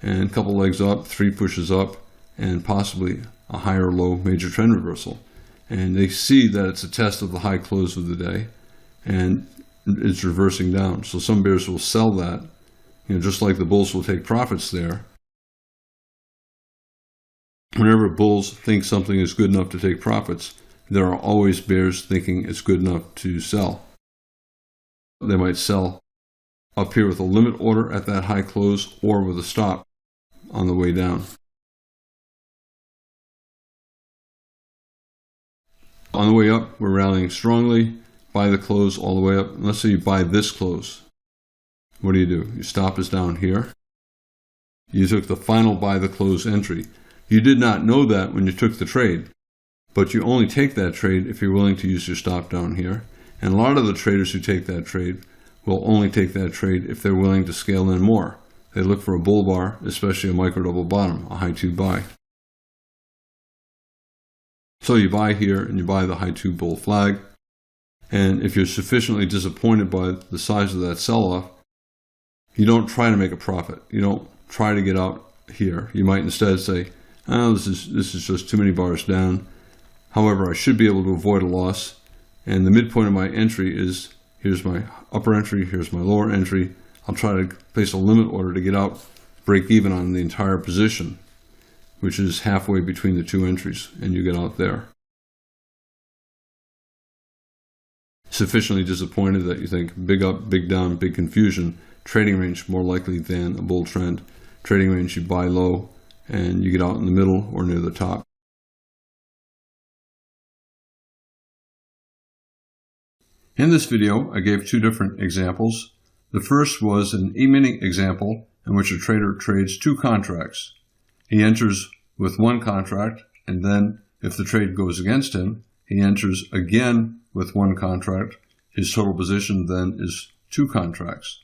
and a couple legs up, 3 pushes up, and possibly a higher low major trend reversal. And they see that it's a test of the high close of the day, and it's reversing down. So some bears will sell that, just like the bulls will take profits there. Whenever bulls think something is good enough to take profits, there are always bears thinking it's good enough to sell. They might sell up here with a limit order at that high close or with a stop on the way down. On the way up, we're rallying strongly. Buy the close all the way up. Let's say you buy this close. What do? Your stop is down here. You took the final buy the close entry. You did not know that when you took the trade, but you only take that trade if you're willing to use your stop down here. And a lot of the traders who take that trade will only take that trade if they're willing to scale in more. They look for a bull bar, especially a micro double bottom, a high 2 buy. So you buy here and you buy the high 2 bull flag. And if you're sufficiently disappointed by the size of that sell-off, you don't try to make a profit. You don't try to get out here. You might instead say, oh, this is just too many bars down. However, I should be able to avoid a loss. And the midpoint of my entry is, here's my upper entry, here's my lower entry. I'll try to place a limit order to get out, break even on the entire position, which is halfway between the 2 entries, and you get out there. Sufficiently disappointed that you think big up, big down, big confusion, trading range more likely than a bull trend. Trading range, you buy low and you get out in the middle or near the top. In this video, I gave 2 different examples. The first was an E-mini example in which a trader trades 2 contracts. He enters with 1 contract, and then if the trade goes against him, he enters again with 1 contract. His total position then is 2 contracts.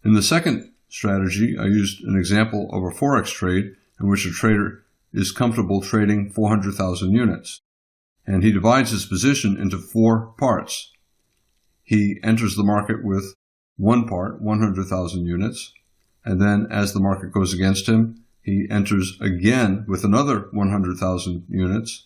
In the second strategy, I used an example of a Forex trade in which a trader is comfortable trading 400,000 units. And he divides his position into 4 parts. He enters the market with 1 part, 100,000 units, and then as the market goes against him, he enters again with another 100,000 units,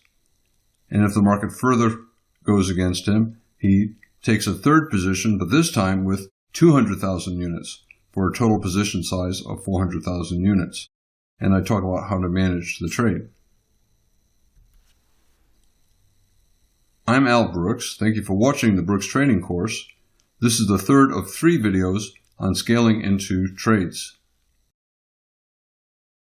and if the market further goes against him, he takes a 3rd position, but this time with 200,000 units, for a total position size of 400,000 units. And I talk about how to manage the trade. I'm Al Brooks. Thank you for watching the Brooks Trading course. This is the 3rd of 3 videos on scaling into trades.